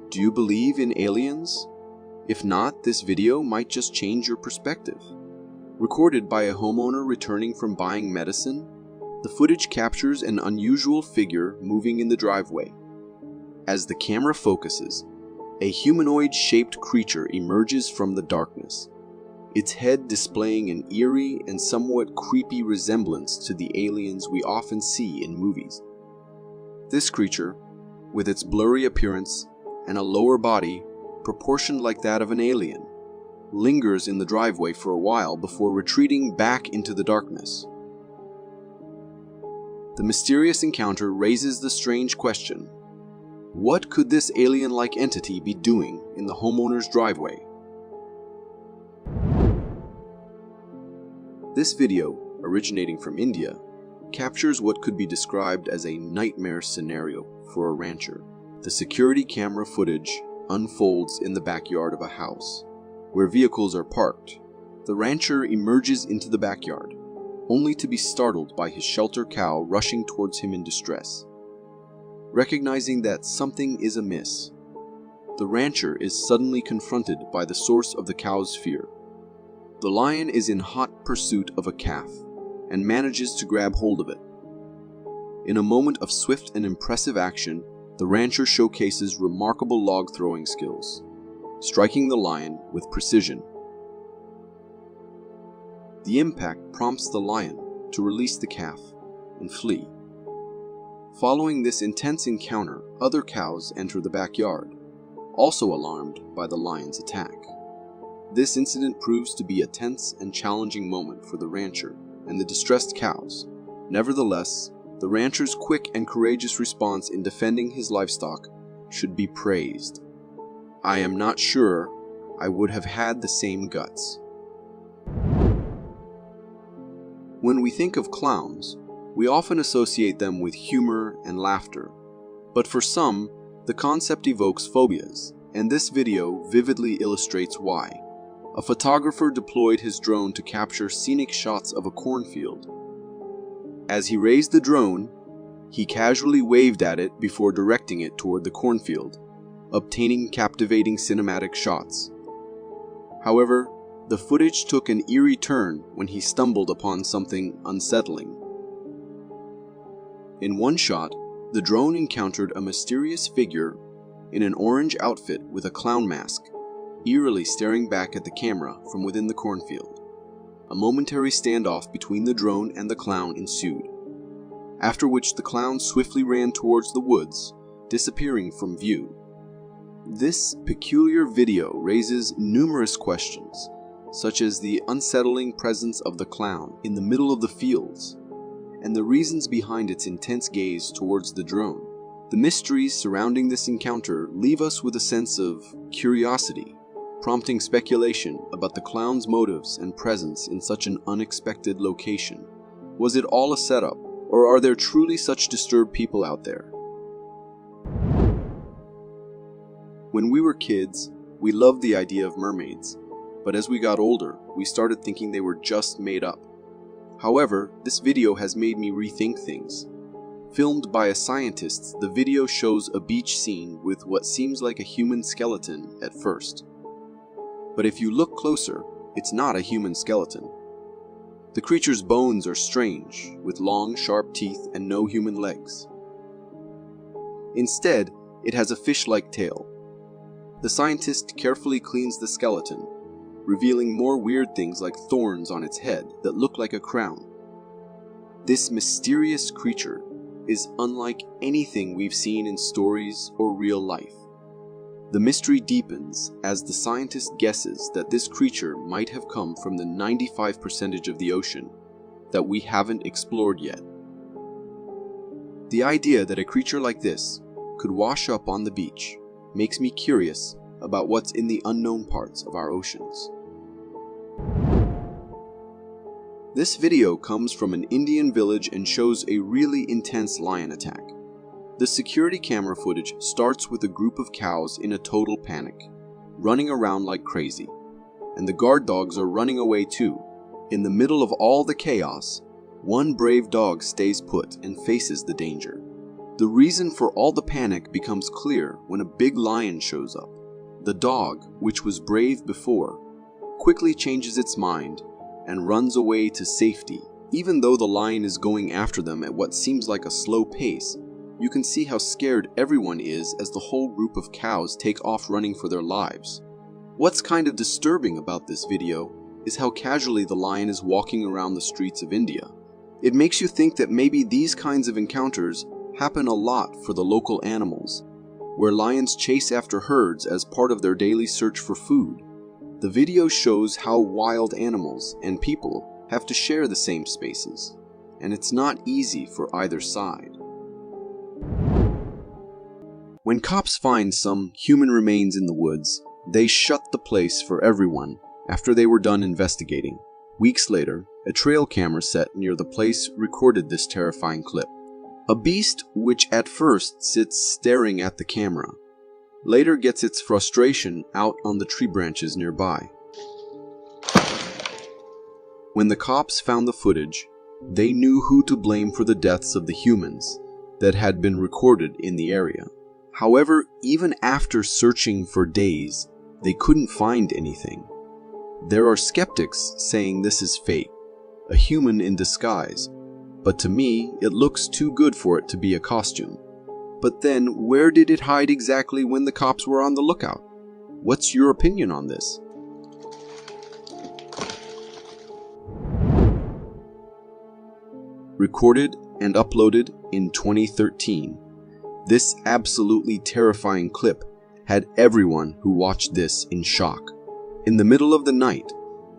Do you believe in aliens? If not, this video might just change your perspective. Recorded by a homeowner returning from buying medicine, the footage captures an unusual figure moving in the driveway. As the camera focuses, a humanoid-shaped creature emerges from the darkness, its head displaying an eerie and somewhat creepy resemblance to the aliens we often see in movies. This creature, with its blurry appearance and a lower body proportioned like that of an alien, lingers in the driveway for a while before retreating back into the darkness. The mysterious encounter raises the strange question: what could this alien-like entity be doing in the homeowner's driveway? This video, originating from India, captures what could be described as a nightmare scenario for a rancher. The security camera footage unfolds in the backyard of a house, where vehicles are parked. The rancher emerges into the backyard, only to be startled by his shelter cow rushing towards him in distress. Recognizing that something is amiss, the rancher is suddenly confronted by the source of the cow's fear. The lion is in hot pursuit of a calf, and manages to grab hold of it. In a moment of swift and impressive action, the rancher showcases remarkable log-throwing skills, striking the lion with precision. The impact prompts the lion to release the calf and flee. Following this intense encounter, other cows enter the backyard, also alarmed by the lion's attack. This incident proves to be a tense and challenging moment for the rancher and the distressed cows. Nevertheless, the rancher's quick and courageous response in defending his livestock should be praised. I am not sure I would have had the same guts. When we think of clowns, we often associate them with humor and laughter, but for some, the concept evokes phobias, and this video vividly illustrates why. A photographer deployed his drone to capture scenic shots of a cornfield. As he raised the drone, he casually waved at it before directing it toward the cornfield, obtaining captivating cinematic shots. However, the footage took an eerie turn when he stumbled upon something unsettling. In one shot, the drone encountered a mysterious figure in an orange outfit with a clown mask, eerily staring back at the camera from within the cornfield. A momentary standoff between the drone and the clown ensued, after which the clown swiftly ran towards the woods, disappearing from view. This peculiar video raises numerous questions, such as the unsettling presence of the clown in the middle of the fields, and the reasons behind its intense gaze towards the drone. The mysteries surrounding this encounter leave us with a sense of curiosity, prompting speculation about the clown's motives and presence in such an unexpected location. Was it all a setup, or are there truly such disturbed people out there? When we were kids, we loved the idea of mermaids, but as we got older, we started thinking they were just made up. However, this video has made me rethink things. Filmed by a scientist, the video shows a beach scene with what seems like a human skeleton at first. But if you look closer, it's not a human skeleton. The creature's bones are strange, with long, sharp teeth and no human legs. Instead, it has a fish-like tail. The scientist carefully cleans the skeleton, revealing more weird things like thorns on its head that look like a crown. This mysterious creature is unlike anything we've seen in stories or real life. The mystery deepens as the scientist guesses that this creature might have come from the 95% of the ocean that we haven't explored yet. The idea that a creature like this could wash up on the beach makes me curious about what's in the unknown parts of our oceans. This video comes from an Indian village and shows a really intense lion attack. The security camera footage starts with a group of cows in a total panic, running around like crazy, and the guard dogs are running away too. In the middle of all the chaos, one brave dog stays put and faces the danger. The reason for all the panic becomes clear when a big lion shows up. The dog, which was brave before, quickly changes its mind and runs away to safety. Even though the lion is going after them at what seems like a slow pace, you can see how scared everyone is as the whole group of cows take off running for their lives. What's kind of disturbing about this video is how casually the lion is walking around the streets of India. It makes you think that maybe these kinds of encounters happen a lot for the local animals, where lions chase after herds as part of their daily search for food. The video shows how wild animals and people have to share the same spaces, and it's not easy for either side. When cops find some human remains in the woods, they shut the place for everyone after they were done investigating. Weeks later, a trail camera set near the place recorded this terrifying clip. A beast which at first sits staring at the camera, later gets its frustration out on the tree branches nearby. When the cops found the footage, they knew who to blame for the deaths of the humans that had been recorded in the area. However, even after searching for days, they couldn't find anything. There are skeptics saying this is fake, a human in disguise, but to me, it looks too good for it to be a costume. But then, where did it hide exactly when the cops were on the lookout? What's your opinion on this? Recorded and uploaded in 2013, this absolutely terrifying clip had everyone who watched this in shock. In the middle of the night,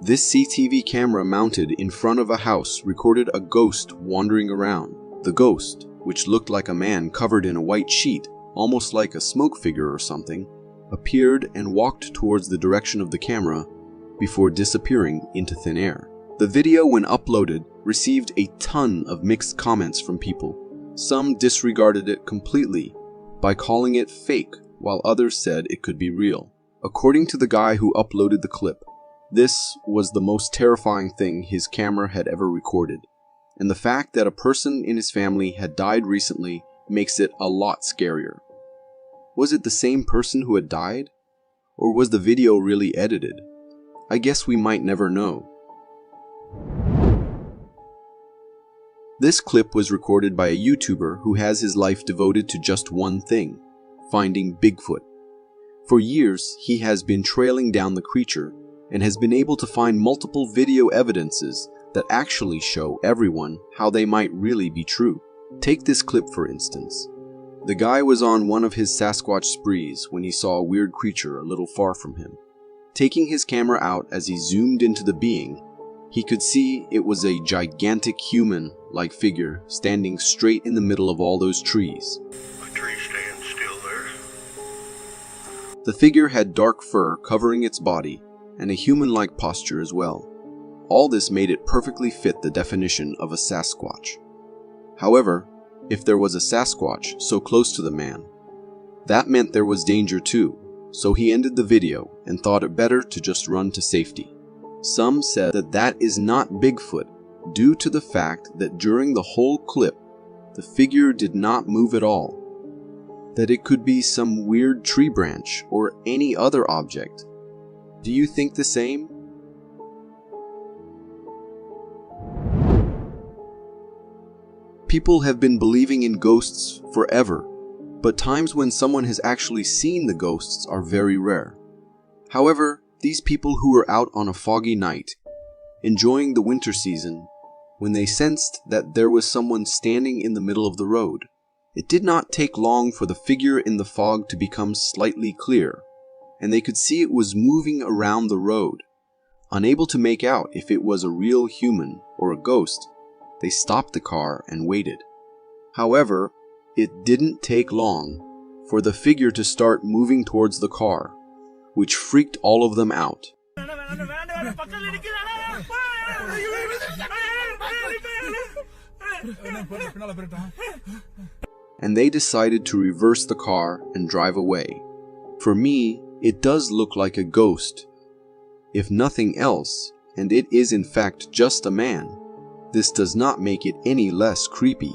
this CCTV camera mounted in front of a house recorded a ghost wandering around. The ghost, which looked like a man covered in a white sheet, almost like a smoke figure or something, appeared and walked towards the direction of the camera before disappearing into thin air. The video, when uploaded, received a ton of mixed comments from people. Some disregarded it completely by calling it fake, while others said it could be real. According to the guy who uploaded the clip, this was the most terrifying thing his camera had ever recorded, and the fact that a person in his family had died recently makes it a lot scarier. Was it the same person who had died? Or was the video really edited? I guess we might never know. This clip was recorded by a YouTuber who has his life devoted to just one thing: finding Bigfoot. For years, he has been trailing down the creature and has been able to find multiple video evidences that actually show everyone how they might really be true. Take this clip for instance. The guy was on one of his Sasquatch sprees when he saw a weird creature a little far from him. Taking his camera out as he zoomed into the being, he could see it was a gigantic human-like figure standing straight in the middle of all those trees. A tree stands still there. The figure had dark fur covering its body and a human-like posture as well. All this made it perfectly fit the definition of a Sasquatch. However, if there was a Sasquatch so close to the man, that meant there was danger too, so he ended the video and thought it better to just run to safety. Some said that that is not Bigfoot due to the fact that during the whole clip, the figure did not move at all. That it could be some weird tree branch or any other object. Do you think the same? People have been believing in ghosts forever, but times when someone has actually seen the ghosts are very rare. However, these people who were out on a foggy night, enjoying the winter season, when they sensed that there was someone standing in the middle of the road, it did not take long for the figure in the fog to become slightly clear, and they could see it was moving around the road. Unable to make out if it was a real human or a ghost, they stopped the car and waited. However, it didn't take long for the figure to start moving towards the car, which freaked all of them out. And they decided to reverse the car and drive away. For me, it does look like a ghost. If nothing else, and it is in fact just a man, this does not make it any less creepy.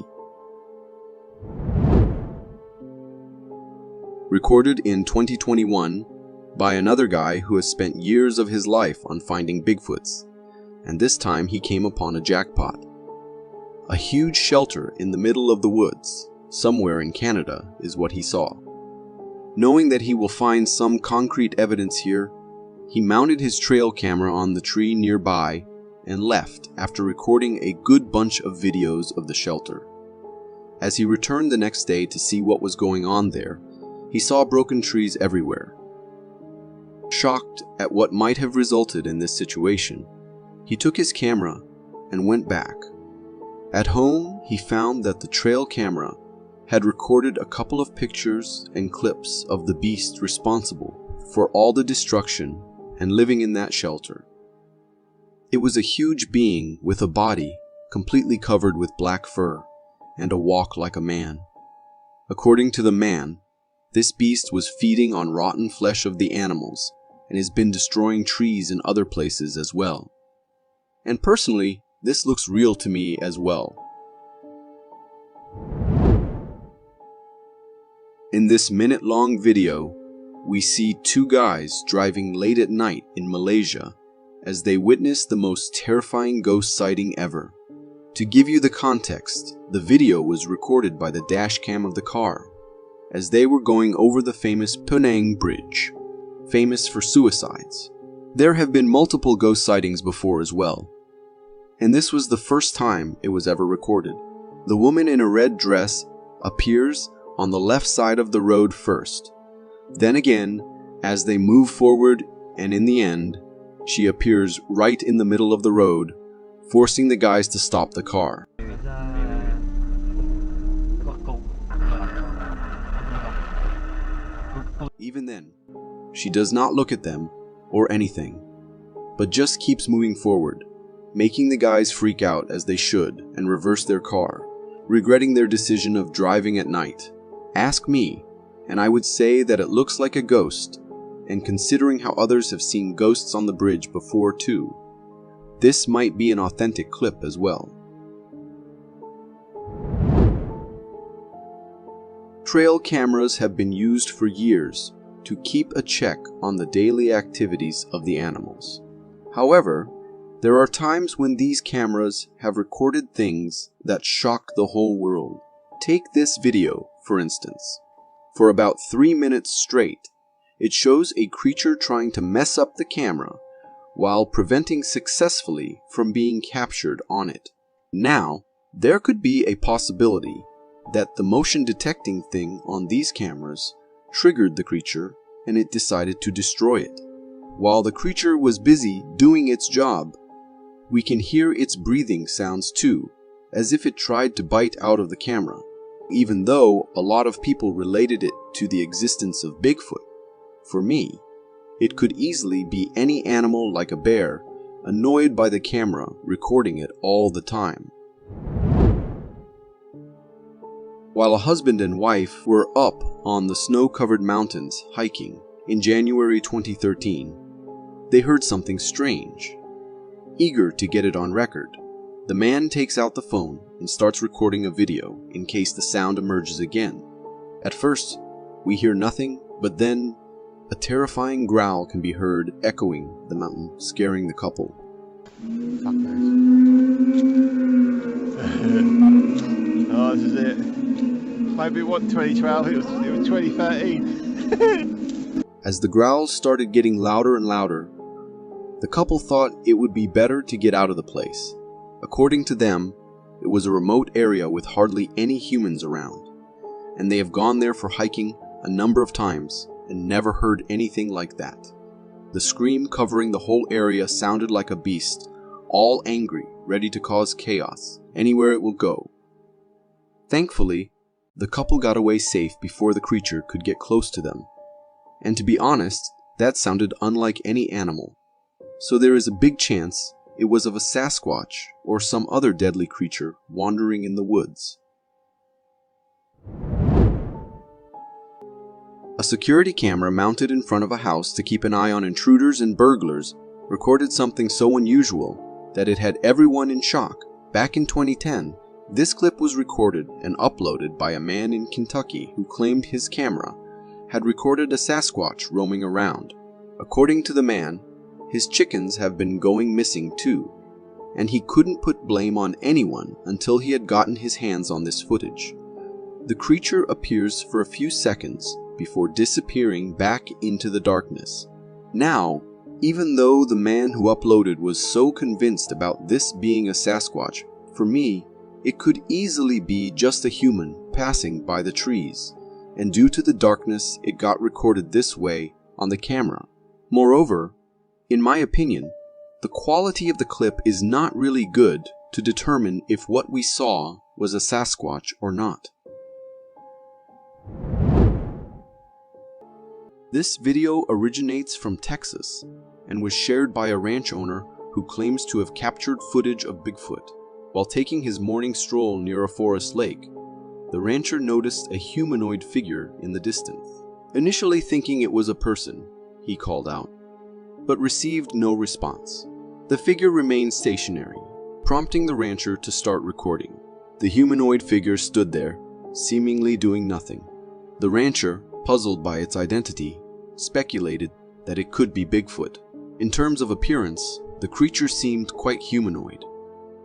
Recorded in 2021 by another guy who has spent years of his life on finding Bigfoots, and this time he came upon a jackpot. A huge shelter in the middle of the woods, somewhere in Canada, is what he saw. Knowing that he will find some concrete evidence here, he mounted his trail camera on the tree nearby and left after recording a good bunch of videos of the shelter. As he returned the next day to see what was going on there, he saw broken trees everywhere. Shocked at what might have resulted in this situation, he took his camera and went back. At home, he found that the trail camera had recorded a couple of pictures and clips of the beast responsible for all the destruction and living in that shelter. It was a huge being with a body completely covered with black fur and a walk like a man. According to the man, this beast was feeding on rotten flesh of the animals and has been destroying trees in other places as well. And personally, this looks real to me as well. In this minute-long video, we see two guys driving late at night in Malaysia as they witness the most terrifying ghost sighting ever. To give you the context, the video was recorded by the dash cam of the car as they were going over the famous Penang Bridge, famous for suicides. There have been multiple ghost sightings before as well, and this was the first time it was ever recorded. The woman in a red dress appears on the left side of the road first. Then again, as they move forward, and in the end, she appears right in the middle of the road, forcing the guys to stop the car. Even then, she does not look at them or anything, but just keeps moving forward, making the guys freak out as they should and reverse their car, regretting their decision of driving at night. Ask me, and I would say that it looks like a ghost, and considering how others have seen ghosts on the bridge before too, this might be an authentic clip as well. Trail cameras have been used for years to keep a check on the daily activities of the animals. However, there are times when these cameras have recorded things that shock the whole world. Take this video, for instance. For about 3 minutes straight, it shows a creature trying to mess up the camera while preventing successfully from being captured on it. Now, there could be a possibility that the motion detecting thing on these cameras triggered the creature and it decided to destroy it. While the creature was busy doing its job, we can hear its breathing sounds too, as if it tried to bite out of the camera, even though a lot of people related it to the existence of Bigfoot. For me, it could easily be any animal like a bear, annoyed by the camera recording it all the time. While a husband and wife were up on the snow-covered mountains hiking in January 2013, they heard something strange. Eager to get it on record, the man takes out the phone and starts recording a video in case the sound emerges again. At first, we hear nothing, but then a terrifying growl can be heard echoing the mountain, scaring the couple. Oh, this is it. Maybe it wasn't 2012, it was 2013. As the growls started getting louder and louder, the couple thought it would be better to get out of the place. According to them, it was a remote area with hardly any humans around, and they have gone there for hiking a number of times and never heard anything like that. The scream covering the whole area sounded like a beast, all angry, ready to cause chaos anywhere it will go. Thankfully, the couple got away safe before the creature could get close to them. And to be honest, that sounded unlike any animal. So there is a big chance it was of a Sasquatch or some other deadly creature wandering in the woods. A security camera mounted in front of a house to keep an eye on intruders and burglars recorded something so unusual that it had everyone in shock. Back in 2010, this clip was recorded and uploaded by a man in Kentucky who claimed his camera had recorded a Sasquatch roaming around. According to the man, his chickens have been going missing too, and he couldn't put blame on anyone until he had gotten his hands on this footage. The creature appears for a few seconds before disappearing back into the darkness. Now, even though the man who uploaded was so convinced about this being a Sasquatch, for me, it could easily be just a human passing by the trees, and due to the darkness, it got recorded this way on the camera. Moreover, in my opinion, the quality of the clip is not really good to determine if what we saw was a Sasquatch or not. This video originates from Texas and was shared by a ranch owner who claims to have captured footage of Bigfoot. While taking his morning stroll near a forest lake, the rancher noticed a humanoid figure in the distance. Initially thinking it was a person, he called out, but received no response. The figure remained stationary, prompting the rancher to start recording. The humanoid figure stood there, seemingly doing nothing. The rancher, puzzled by its identity, speculated that it could be Bigfoot. In terms of appearance, the creature seemed quite humanoid,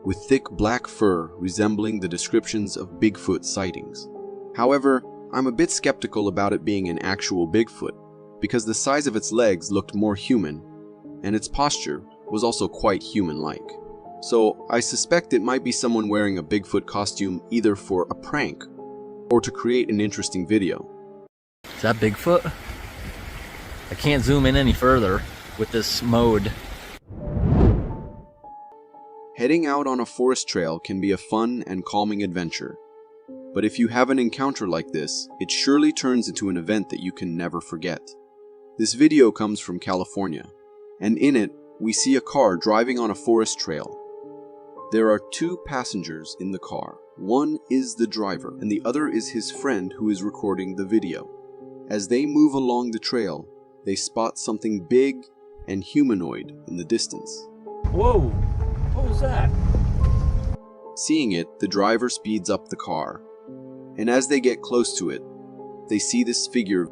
with thick black fur resembling the descriptions of Bigfoot sightings. However, I'm a bit skeptical about it being an actual Bigfoot, because the size of its legs looked more human, and its posture was also quite human-like. So I suspect it might be someone wearing a Bigfoot costume either for a prank or to create an interesting video. Is that Bigfoot? I can't zoom in any further with this mode. Heading out on a forest trail can be a fun and calming adventure, but if you have an encounter like this, it surely turns into an event that you can never forget. This video comes from California, and in it, we see a car driving on a forest trail. There are two passengers in the car. One is the driver, and the other is his friend who is recording the video. As they move along the trail, they spot something big and humanoid in the distance. Whoa! What was that? Seeing it, the driver speeds up the car, and as they get close to it, they see this figure.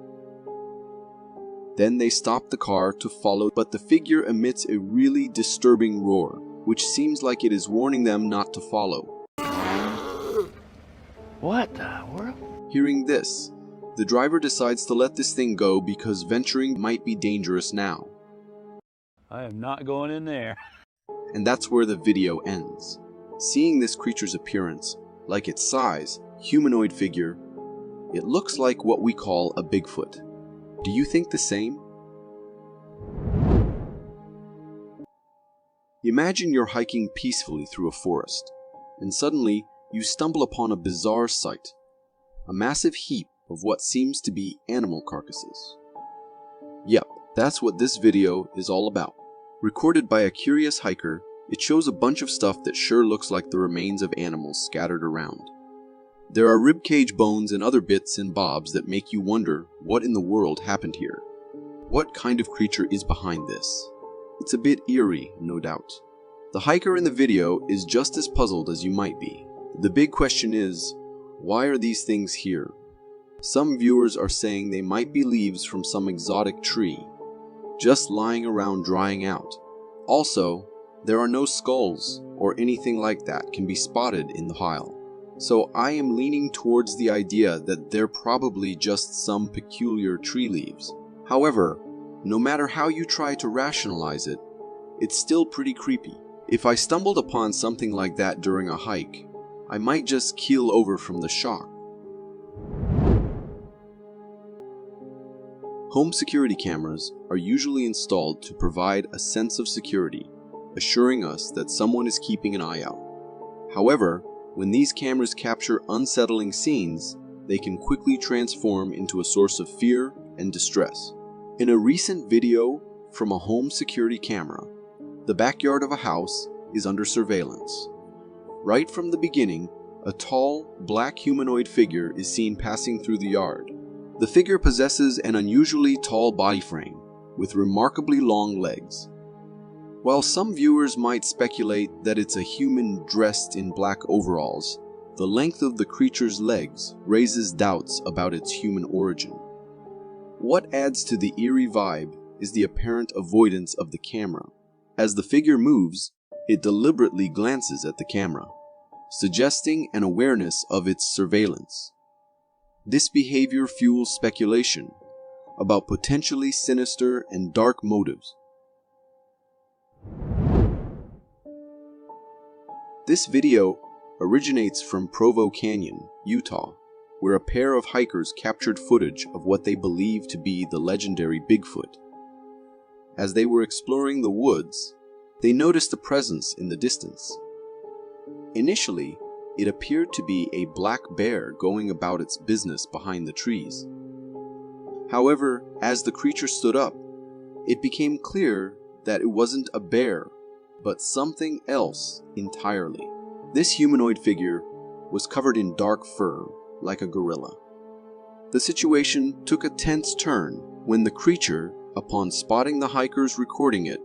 Then they stop the car to follow, but the figure emits a really disturbing roar, which seems like it is warning them not to follow. What the world? Hearing this, the driver decides to let this thing go because venturing might be dangerous now. I am not going in there. And that's where the video ends. Seeing this creature's appearance, like its size, humanoid figure. It looks like what we call a Bigfoot. Do you think the same? Imagine you're hiking peacefully through a forest, and suddenly you stumble upon a bizarre sight, a massive heap of what seems to be animal carcasses. Yep, that's what this video is all about. Recorded by a curious hiker, it shows a bunch of stuff that sure looks like the remains of animals scattered around. There are ribcage bones and other bits and bobs that make you wonder what in the world happened here. What kind of creature is behind this? It's a bit eerie, no doubt. The hiker in the video is just as puzzled as you might be. The big question is, why are these things here? Some viewers are saying they might be leaves from some exotic tree, just lying around drying out. Also, there are no skulls or anything like that can be spotted in the pile. So I am leaning towards the idea that they're probably just some peculiar tree leaves. However, no matter how you try to rationalize it, it's still pretty creepy. If I stumbled upon something like that during a hike, I might just keel over from the shock. Home security cameras are usually installed to provide a sense of security, assuring us that someone is keeping an eye out. However, when these cameras capture unsettling scenes, they can quickly transform into a source of fear and distress. In a recent video from a home security camera, the backyard of a house is under surveillance. Right from the beginning, a tall, black humanoid figure is seen passing through the yard. The figure possesses an unusually tall body frame, with remarkably long legs. While some viewers might speculate that it's a human dressed in black overalls, the length of the creature's legs raises doubts about its human origin. What adds to the eerie vibe is the apparent avoidance of the camera. As the figure moves, it deliberately glances at the camera, suggesting an awareness of its surveillance. This behavior fuels speculation about potentially sinister and dark motives. This video originates from Provo Canyon, Utah, where a pair of hikers captured footage of what they believe to be the legendary Bigfoot. As they were exploring the woods, they noticed a presence in the distance. Initially, it appeared to be a black bear going about its business behind the trees. However, as the creature stood up, it became clear that it wasn't a bear, but something else entirely. This humanoid figure was covered in dark fur, like a gorilla. The situation took a tense turn when the creature, upon spotting the hikers recording it,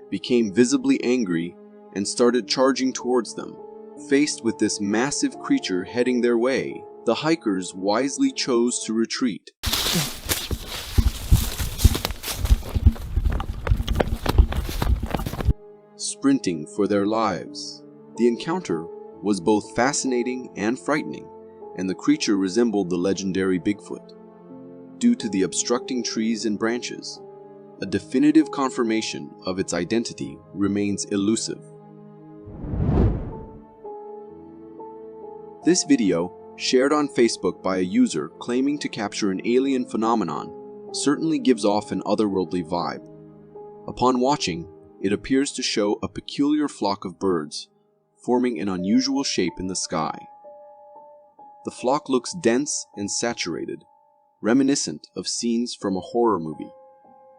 became visibly angry and started charging towards them. Faced with this massive creature heading their way, the hikers wisely chose to retreat. Sprinting for their lives. The encounter was both fascinating and frightening, and the creature resembled the legendary Bigfoot. Due to the obstructing trees and branches, a definitive confirmation of its identity remains elusive. This video, shared on Facebook by a user claiming to capture an alien phenomenon, certainly gives off an otherworldly vibe. Upon watching, it appears to show a peculiar flock of birds, forming an unusual shape in the sky. The flock looks dense and saturated, reminiscent of scenes from a horror movie.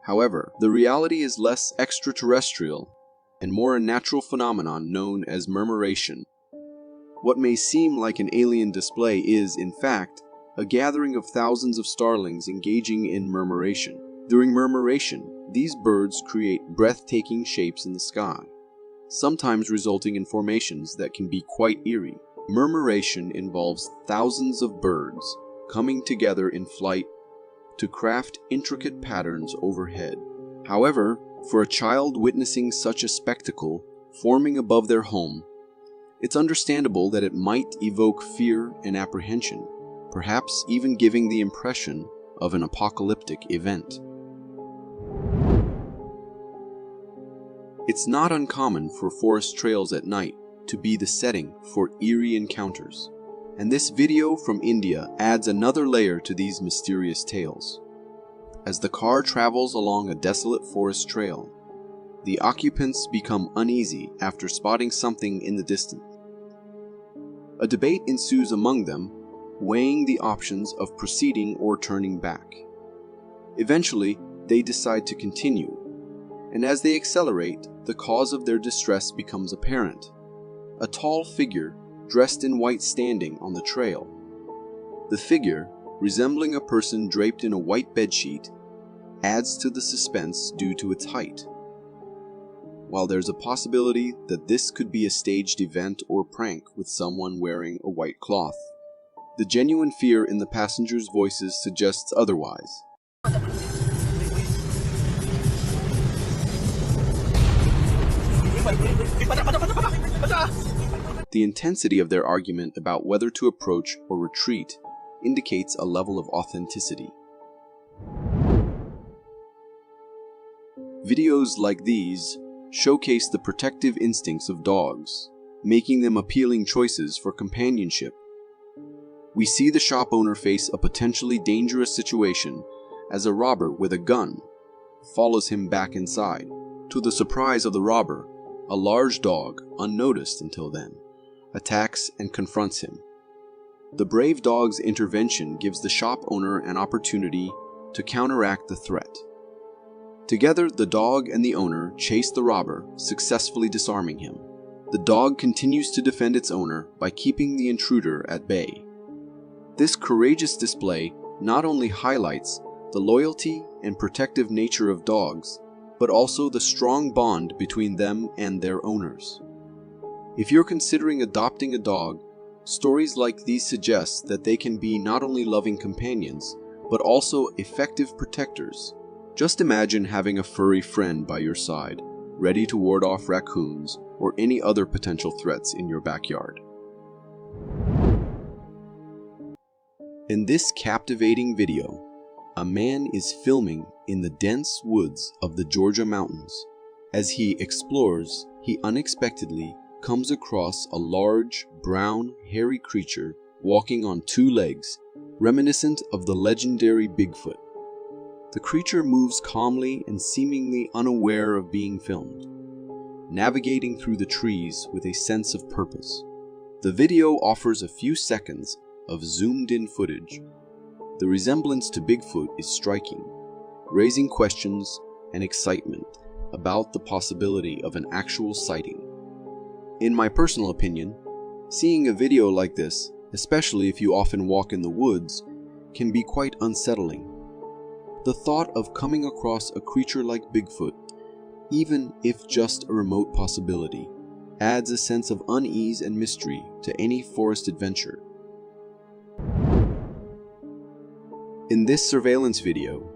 However, the reality is less extraterrestrial and more a natural phenomenon known as murmuration. What may seem like an alien display is, in fact, a gathering of thousands of starlings engaging in murmuration. During murmuration, these birds create breathtaking shapes in the sky, sometimes resulting in formations that can be quite eerie. Murmuration involves thousands of birds coming together in flight to craft intricate patterns overhead. However, for a child witnessing such a spectacle forming above their home, it's understandable that it might evoke fear and apprehension, perhaps even giving the impression of an apocalyptic event. It's not uncommon for forest trails at night to be the setting for eerie encounters. And this video from India adds another layer to these mysterious tales. As the car travels along a desolate forest trail, the occupants become uneasy after spotting something in the distance. A debate ensues among them, weighing the options of proceeding or turning back. Eventually, they decide to continue, and as they accelerate, the cause of their distress becomes apparent. A tall figure, dressed in white, standing on the trail. The figure, resembling a person draped in a white bedsheet, adds to the suspense due to its height. While there's a possibility that this could be a staged event or prank with someone wearing a white cloth, the genuine fear in the passengers' voices suggests otherwise. The intensity of their argument about whether to approach or retreat indicates a level of authenticity. Videos like these showcase the protective instincts of dogs, making them appealing choices for companionship. We see the shop owner face a potentially dangerous situation as a robber with a gun follows him back inside. To the surprise of the robber, a large dog, unnoticed until then, attacks and confronts him. The brave dog's intervention gives the shop owner an opportunity to counteract the threat. Together, the dog and the owner chase the robber, successfully disarming him. The dog continues to defend its owner by keeping the intruder at bay. This courageous display not only highlights the loyalty and protective nature of dogs, but also the strong bond between them and their owners. If you're considering adopting a dog, stories like these suggest that they can be not only loving companions, but also effective protectors. Just imagine having a furry friend by your side, ready to ward off raccoons or any other potential threats in your backyard. In this captivating video, a man is filming in the dense woods of the Georgia mountains. As he explores, he unexpectedly comes across a large, brown, hairy creature walking on two legs, reminiscent of the legendary Bigfoot. The creature moves calmly and seemingly unaware of being filmed, navigating through the trees with a sense of purpose. The video offers a few seconds of zoomed-in footage. The resemblance to Bigfoot is striking, raising questions and excitement about the possibility of an actual sighting. In my personal opinion, seeing a video like this, especially if you often walk in the woods, can be quite unsettling. The thought of coming across a creature like Bigfoot, even if just a remote possibility, adds a sense of unease and mystery to any forest adventure. In this surveillance video,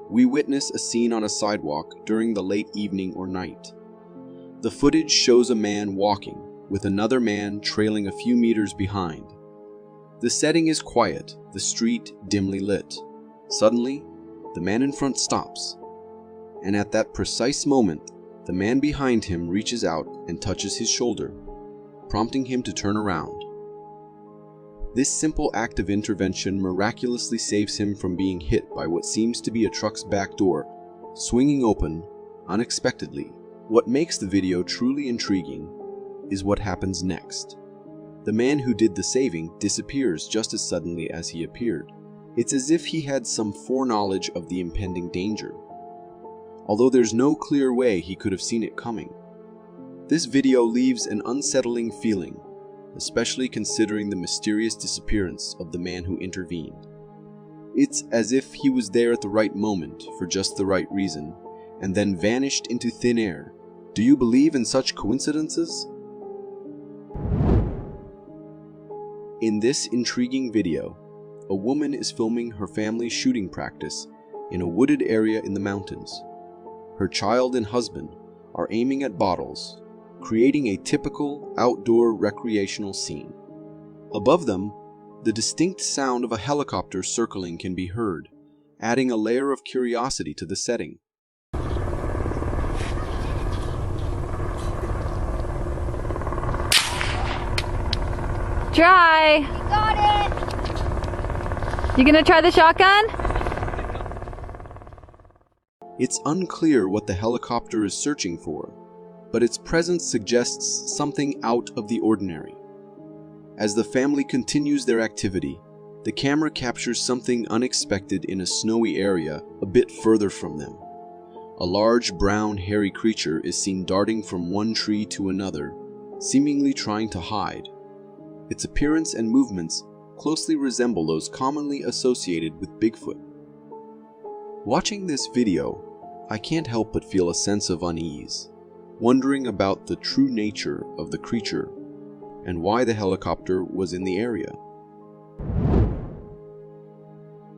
we witness a scene on a sidewalk during the late evening or night. The footage shows a man walking, with another man trailing a few meters behind. The setting is quiet, the street dimly lit. Suddenly, the man in front stops, and at that precise moment, the man behind him reaches out and touches his shoulder, prompting him to turn around. This simple act of intervention miraculously saves him from being hit by what seems to be a truck's back door, swinging open unexpectedly. What makes the video truly intriguing is what happens next. The man who did the saving disappears just as suddenly as he appeared. It's as if he had some foreknowledge of the impending danger, although there's no clear way he could have seen it coming. This video leaves an unsettling feeling, especially considering the mysterious disappearance of the man who intervened. It's as if he was there at the right moment for just the right reason, and then vanished into thin air. Do you believe in such coincidences? In this intriguing video, a woman is filming her family's shooting practice in a wooded area in the mountains. Her child and husband are aiming at bottles, creating a typical outdoor recreational scene. Above them, the distinct sound of a helicopter circling can be heard, adding a layer of curiosity to the setting. Try. You got it. You gonna try the shotgun? It's unclear what the helicopter is searching for, but its presence suggests something out of the ordinary. As the family continues their activity, the camera captures something unexpected in a snowy area a bit further from them. A large brown hairy creature is seen darting from one tree to another, seemingly trying to hide. Its appearance and movements closely resemble those commonly associated with Bigfoot. Watching this video, I can't help but feel a sense of unease, wondering about the true nature of the creature and why the helicopter was in the area.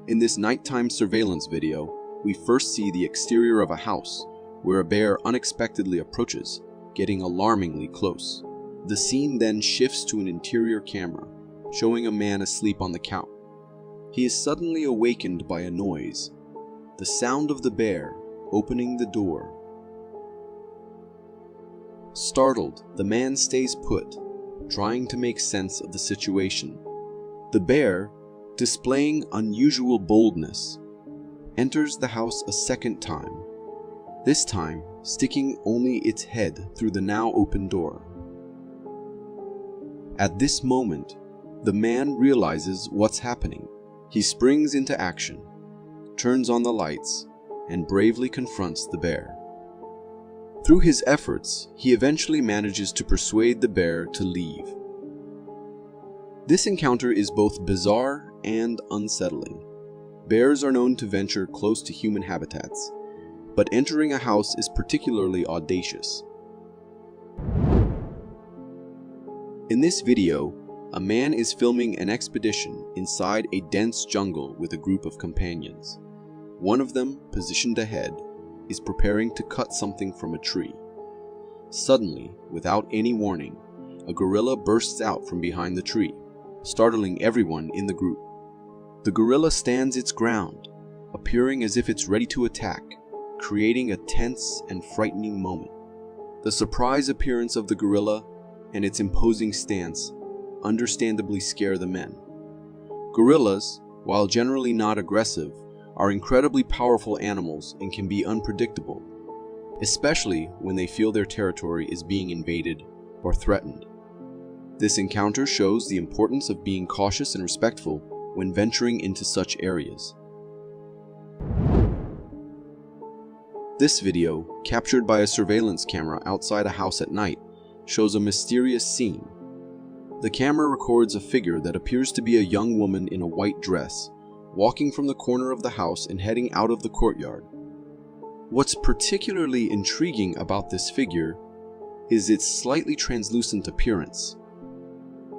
In this nighttime surveillance video, we first see the exterior of a house where a bear unexpectedly approaches, getting alarmingly close. The scene then shifts to an interior camera, showing a man asleep on the couch. He is suddenly awakened by a noise, the sound of the bear opening the door. Startled, the man stays put, trying to make sense of the situation. The bear, displaying unusual boldness, enters the house a second time, this time sticking only its head through the now open door. At this moment, the man realizes what's happening. He springs into action, turns on the lights, and bravely confronts the bear. Through his efforts, he eventually manages to persuade the bear to leave. This encounter is both bizarre and unsettling. Bears are known to venture close to human habitats, but entering a house is particularly audacious. In this video, a man is filming an expedition inside a dense jungle with a group of companions. One of them, positioned ahead, is preparing to cut something from a tree. Suddenly, without any warning, a gorilla bursts out from behind the tree, startling everyone in the group. The gorilla stands its ground, appearing as if it's ready to attack, creating a tense and frightening moment. The surprise appearance of the gorilla and its imposing stance understandably scare the men. Gorillas, while generally not aggressive, are incredibly powerful animals and can be unpredictable, especially when they feel their territory is being invaded or threatened. This encounter shows the importance of being cautious and respectful when venturing into such areas. This video, captured by a surveillance camera outside a house at night, shows a mysterious scene. The camera records a figure that appears to be a young woman in a white dress, walking from the corner of the house and heading out of the courtyard. What's particularly intriguing about this figure is its slightly translucent appearance,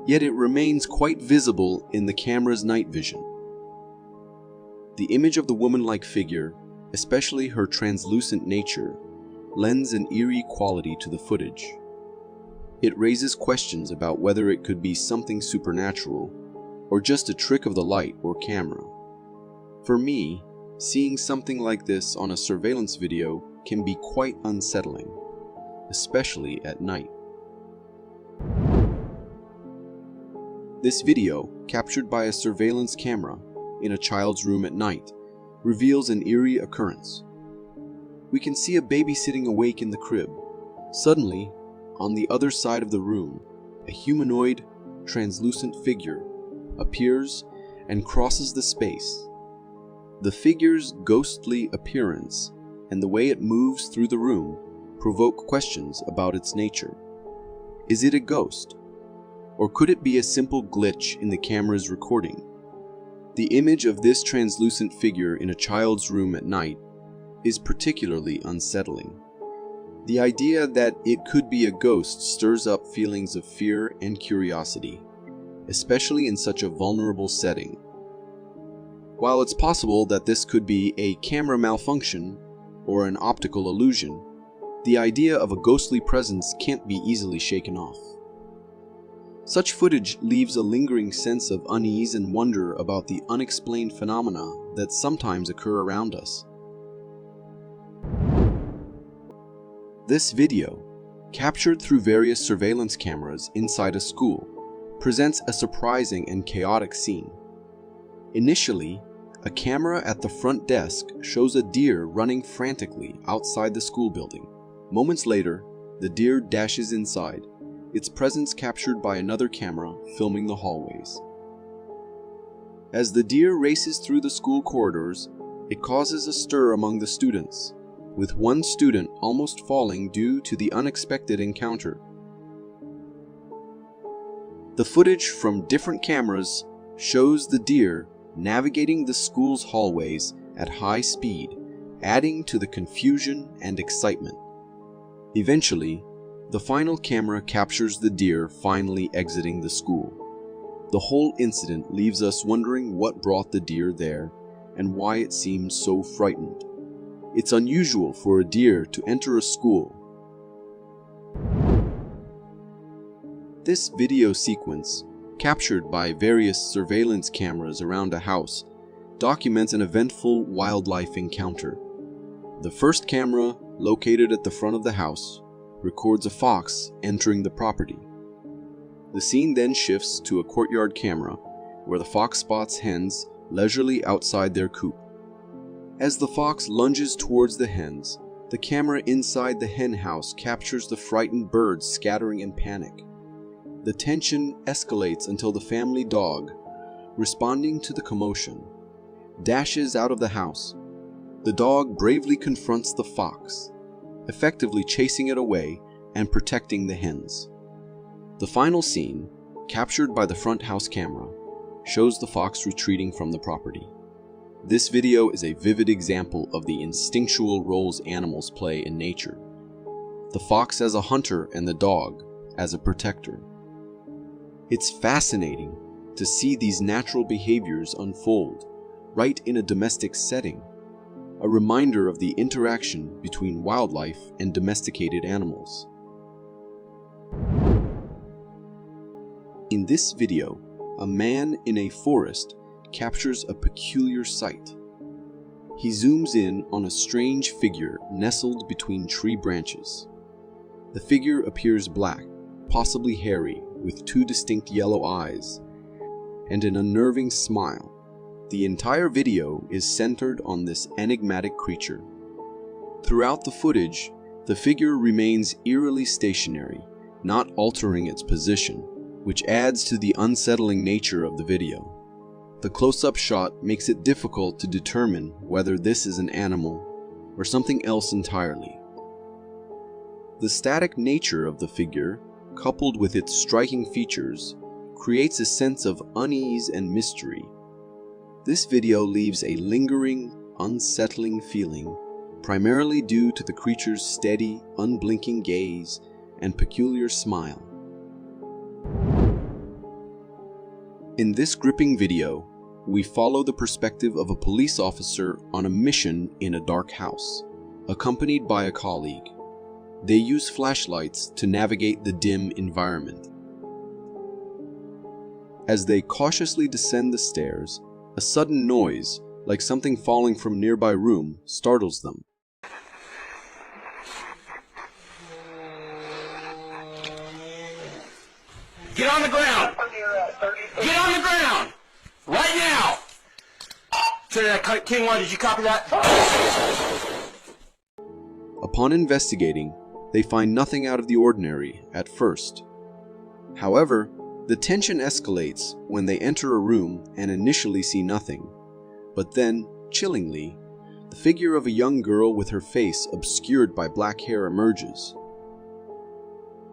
yet it remains quite visible in the camera's night vision. The image of the woman-like figure, especially her translucent nature, lends an eerie quality to the footage. It raises questions about whether it could be something supernatural or just a trick of the light or camera. For me, seeing something like this on a surveillance video can be quite unsettling, especially at night. This video, captured by a surveillance camera in a child's room at night, reveals an eerie occurrence. We can see a baby sitting awake in the crib. Suddenly, on the other side of the room, a humanoid, translucent figure appears and crosses the space. The figure's ghostly appearance and the way it moves through the room provoke questions about its nature. Is it a ghost? Or could it be a simple glitch in the camera's recording? The image of this translucent figure in a child's room at night is particularly unsettling. The idea that it could be a ghost stirs up feelings of fear and curiosity, especially in such a vulnerable setting. While it's possible that this could be a camera malfunction or an optical illusion, the idea of a ghostly presence can't be easily shaken off. Such footage leaves a lingering sense of unease and wonder about the unexplained phenomena that sometimes occur around us. This video, captured through various surveillance cameras inside a school, presents a surprising and chaotic scene. Initially, a camera at the front desk shows a deer running frantically outside the school building. Moments later, the deer dashes inside, its presence captured by another camera filming the hallways. As the deer races through the school corridors, it causes a stir among the students, with one student almost falling due to the unexpected encounter. The footage from different cameras shows the deer navigating the school's hallways at high speed, adding to the confusion and excitement. Eventually, the final camera captures the deer finally exiting the school. The whole incident leaves us wondering what brought the deer there and why it seemed so frightened. It's unusual for a deer to enter a school. This video sequence, captured by various surveillance cameras around a house, documents an eventful wildlife encounter. The first camera, located at the front of the house, records a fox entering the property. The scene then shifts to a courtyard camera, where the fox spots hens leisurely outside their coop. As the fox lunges towards the hens, the camera inside the hen house captures the frightened birds scattering in panic. The tension escalates until the family dog, responding to the commotion, dashes out of the house. The dog bravely confronts the fox, effectively chasing it away and protecting the hens. The final scene, captured by the front house camera, shows the fox retreating from the property. This video is a vivid example of the instinctual roles animals play in nature. The fox as a hunter and the dog as a protector. It's fascinating to see these natural behaviors unfold right in a domestic setting, a reminder of the interaction between wildlife and domesticated animals. In this video, a man in a forest captures a peculiar sight. He zooms in on a strange figure nestled between tree branches. The figure appears black, possibly hairy, with two distinct yellow eyes, and an unnerving smile. The entire video is centered on this enigmatic creature. Throughout the footage, the figure remains eerily stationary, not altering its position, which adds to the unsettling nature of the video. The close-up shot makes it difficult to determine whether this is an animal or something else entirely. The static nature of the figure, coupled with its striking features, creates a sense of unease and mystery. This video leaves a lingering, unsettling feeling, primarily due to the creature's steady, unblinking gaze and peculiar smile. In this gripping video, we follow the perspective of a police officer on a mission in a dark house, accompanied by a colleague. They use flashlights to navigate the dim environment. As they cautiously descend the stairs, a sudden noise, like something falling from a nearby room, startles them. Get on the ground! Get on the ground! Right now! King 1, did you copy that? Upon investigating, they find nothing out of the ordinary at first. However, the tension escalates when they enter a room and initially see nothing. But then, chillingly, the figure of a young girl with her face obscured by black hair emerges.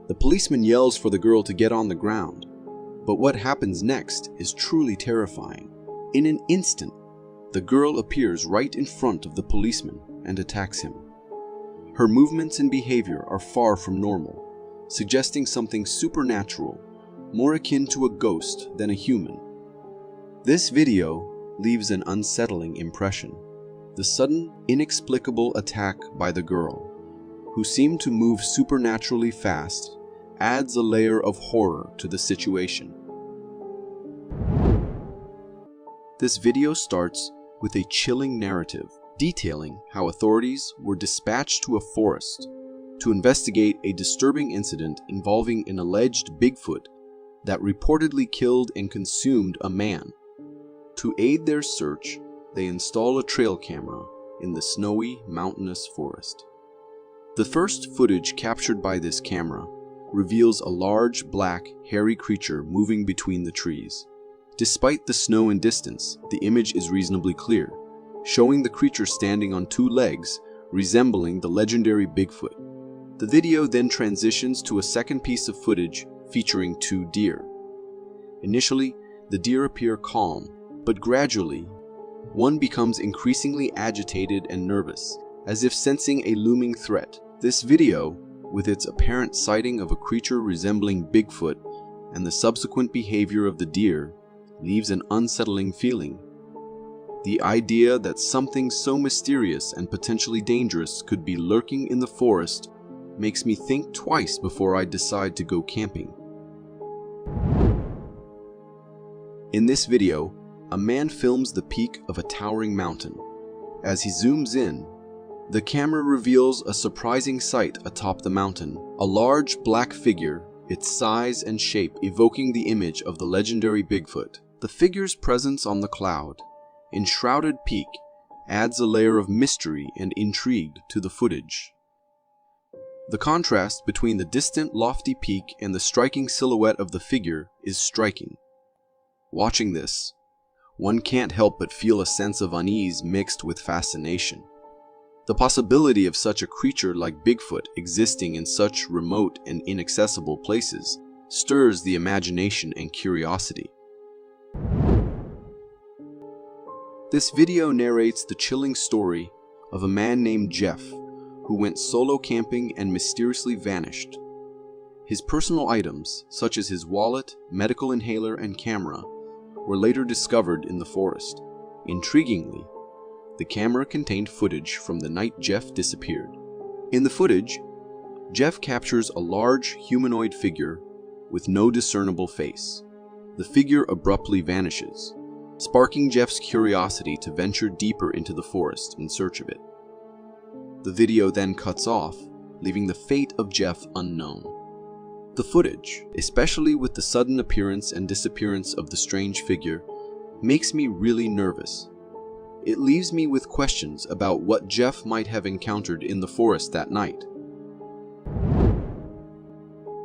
The policeman yells for the girl to get on the ground, but what happens next is truly terrifying. In an instant, the girl appears right in front of the policeman and attacks him. Her movements and behavior are far from normal, suggesting something supernatural, more akin to a ghost than a human. This video leaves an unsettling impression. The sudden, inexplicable attack by the girl, who seemed to move supernaturally fast, adds a layer of horror to the situation. This video starts with a chilling narrative detailing how authorities were dispatched to a forest to investigate a disturbing incident involving an alleged Bigfoot that reportedly killed and consumed a man. To aid their search, they install a trail camera in the snowy, mountainous forest. The first footage captured by this camera reveals a large, black, hairy creature moving between the trees. Despite the snow and distance, the image is reasonably clear, showing the creature standing on two legs, resembling the legendary Bigfoot. The video then transitions to a second piece of footage featuring two deer. Initially, the deer appear calm, but gradually, one becomes increasingly agitated and nervous, as if sensing a looming threat. This video, with its apparent sighting of a creature resembling Bigfoot and the subsequent behavior of the deer, leaves an unsettling feeling. The idea that something so mysterious and potentially dangerous could be lurking in the forest makes me think twice before I decide to go camping. In this video, a man films the peak of a towering mountain. As he zooms in, the camera reveals a surprising sight atop the mountain, a large black figure, its size and shape evoking the image of the legendary Bigfoot. The figure's presence on the cloud, enshrouded peak, adds a layer of mystery and intrigue to the footage. The contrast between the distant, lofty peak and the striking silhouette of the figure is striking. Watching this, one can't help but feel a sense of unease mixed with fascination. The possibility of such a creature like Bigfoot existing in such remote and inaccessible places stirs the imagination and curiosity. This video narrates the chilling story of a man named Jeff who went solo camping and mysteriously vanished. His personal items, such as his wallet, medical inhaler, and camera, were later discovered in the forest. Intriguingly, the camera contained footage from the night Jeff disappeared. In the footage, Jeff captures a large humanoid figure with no discernible face. The figure abruptly vanishes, sparking Jeff's curiosity to venture deeper into the forest in search of it. The video then cuts off, leaving the fate of Jeff unknown. The footage, especially with the sudden appearance and disappearance of the strange figure, makes me really nervous. It leaves me with questions about what Jeff might have encountered in the forest that night.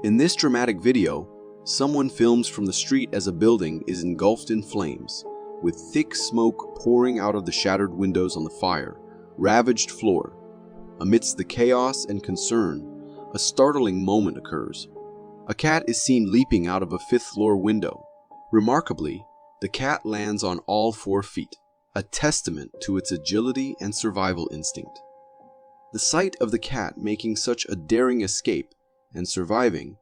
In this dramatic video, someone films from the street as a building is engulfed in flames, with thick smoke pouring out of the shattered windows on the fire, ravaged floor. Amidst the chaos and concern, a startling moment occurs. A cat is seen leaping out of a fifth-floor window. Remarkably, the cat lands on all 4 feet, a testament to its agility and survival instinct. The sight of the cat making such a daring escape and surviving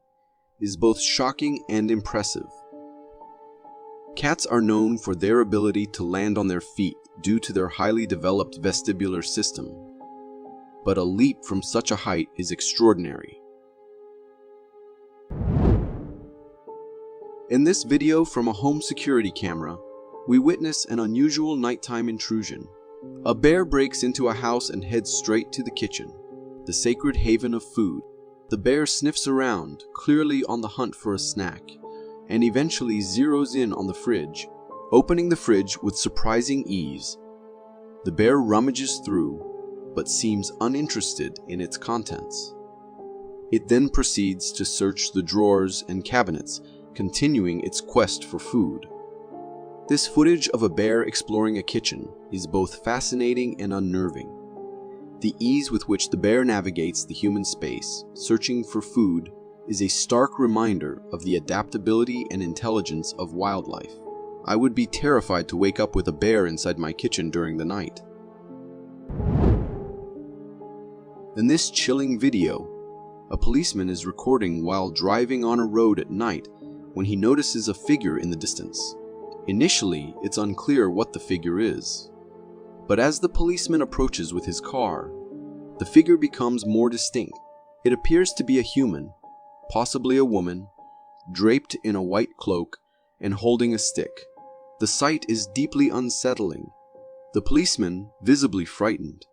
is both shocking and impressive. Cats are known for their ability to land on their feet due to their highly developed vestibular system, but a leap from such a height is extraordinary. In this video from a home security camera, we witness an unusual nighttime intrusion. A bear breaks into a house and heads straight to the kitchen, the sacred haven of food. The bear sniffs around, clearly on the hunt for a snack, and eventually zeroes in on the fridge, opening the fridge with surprising ease. The bear rummages through, but seems uninterested in its contents. It then proceeds to search the drawers and cabinets, continuing its quest for food. This footage of a bear exploring a kitchen is both fascinating and unnerving. The ease with which the bear navigates the human space, searching for food, is a stark reminder of the adaptability and intelligence of wildlife. I would be terrified to wake up with a bear inside my kitchen during the night. In this chilling video, a policeman is recording while driving on a road at night when he notices a figure in the distance. Initially, it's unclear what the figure is, but as the policeman approaches with his car, the figure becomes more distinct. It appears to be a human, possibly a woman, draped in a white cloak and holding a stick. The sight is deeply unsettling. The policeman, visibly frightened,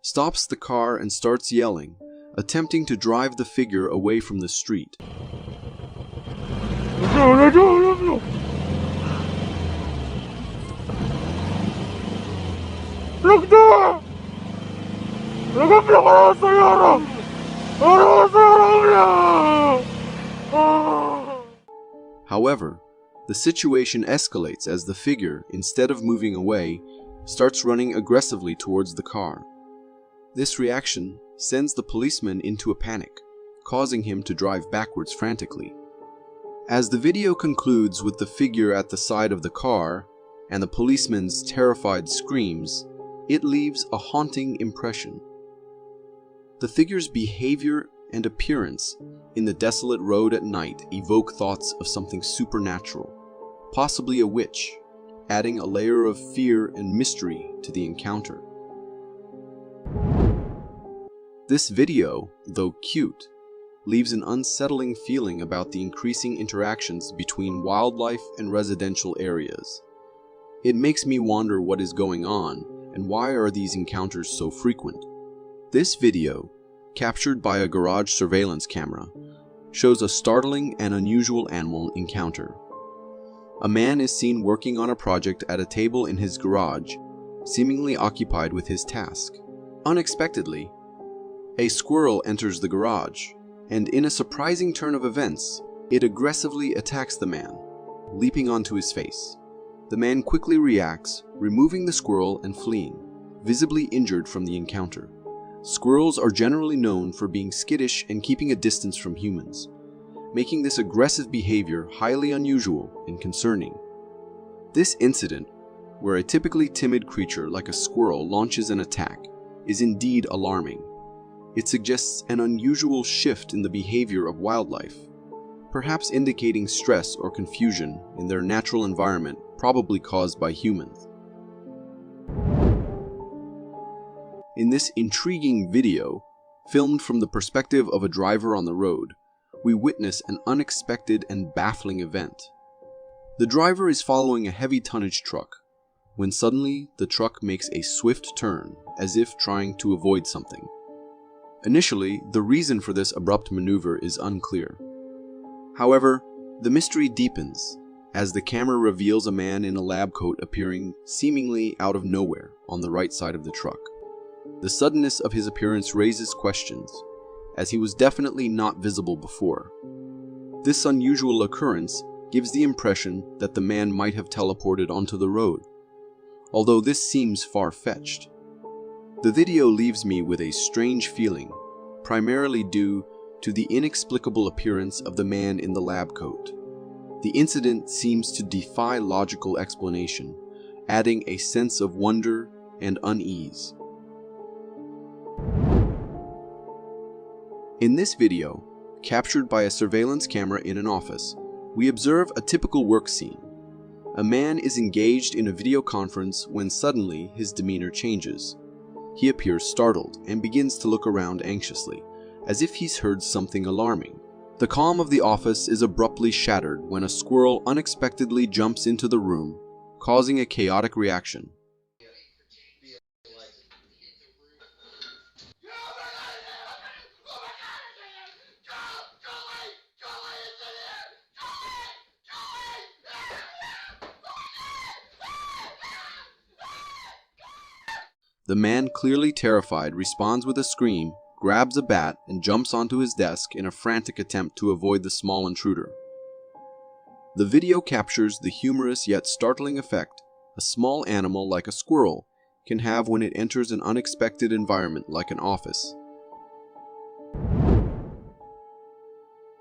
stops the car and starts yelling, attempting to drive the figure away from the street. However, the situation escalates as the figure, instead of moving away, starts running aggressively towards the car. This reaction sends the policeman into a panic, causing him to drive backwards frantically. As the video concludes with the figure at the side of the car and the policeman's terrified screams, it leaves a haunting impression. The figure's behavior and appearance in the desolate road at night evoke thoughts of something supernatural, possibly a witch, adding a layer of fear and mystery to the encounter. This video, though cute, leaves an unsettling feeling about the increasing interactions between wildlife and residential areas. It makes me wonder what is going on and why are these encounters so frequent. This video, captured by a garage surveillance camera, shows a startling and unusual animal encounter. A man is seen working on a project at a table in his garage, seemingly occupied with his task. Unexpectedly, a squirrel enters the garage, and in a surprising turn of events, it aggressively attacks the man, leaping onto his face. The man quickly reacts, removing the squirrel and fleeing, visibly injured from the encounter. Squirrels are generally known for being skittish and keeping a distance from humans, making this aggressive behavior highly unusual and concerning. This incident, where a typically timid creature like a squirrel launches an attack, is indeed alarming. It suggests an unusual shift in the behavior of wildlife, perhaps indicating stress or confusion in their natural environment, probably caused by humans. In this intriguing video, filmed from the perspective of a driver on the road, we witness an unexpected and baffling event. The driver is following a heavy tonnage truck, when suddenly the truck makes a swift turn, as if trying to avoid something. Initially, the reason for this abrupt maneuver is unclear. However, the mystery deepens as the camera reveals a man in a lab coat appearing seemingly out of nowhere on the right side of the truck. The suddenness of his appearance raises questions, as he was definitely not visible before. This unusual occurrence gives the impression that the man might have teleported onto the road, although this seems far-fetched. The video leaves me with a strange feeling, primarily due to the inexplicable appearance of the man in the lab coat. The incident seems to defy logical explanation, adding a sense of wonder and unease. In this video, captured by a surveillance camera in an office, we observe a typical work scene. A man is engaged in a video conference when suddenly his demeanor changes. He appears startled and begins to look around anxiously, as if he's heard something alarming. The calm of the office is abruptly shattered when a squirrel unexpectedly jumps into the room, causing a chaotic reaction. The man, clearly terrified, responds with a scream, grabs a bat, and jumps onto his desk in a frantic attempt to avoid the small intruder. The video captures the humorous yet startling effect a small animal like a squirrel can have when it enters an unexpected environment like an office.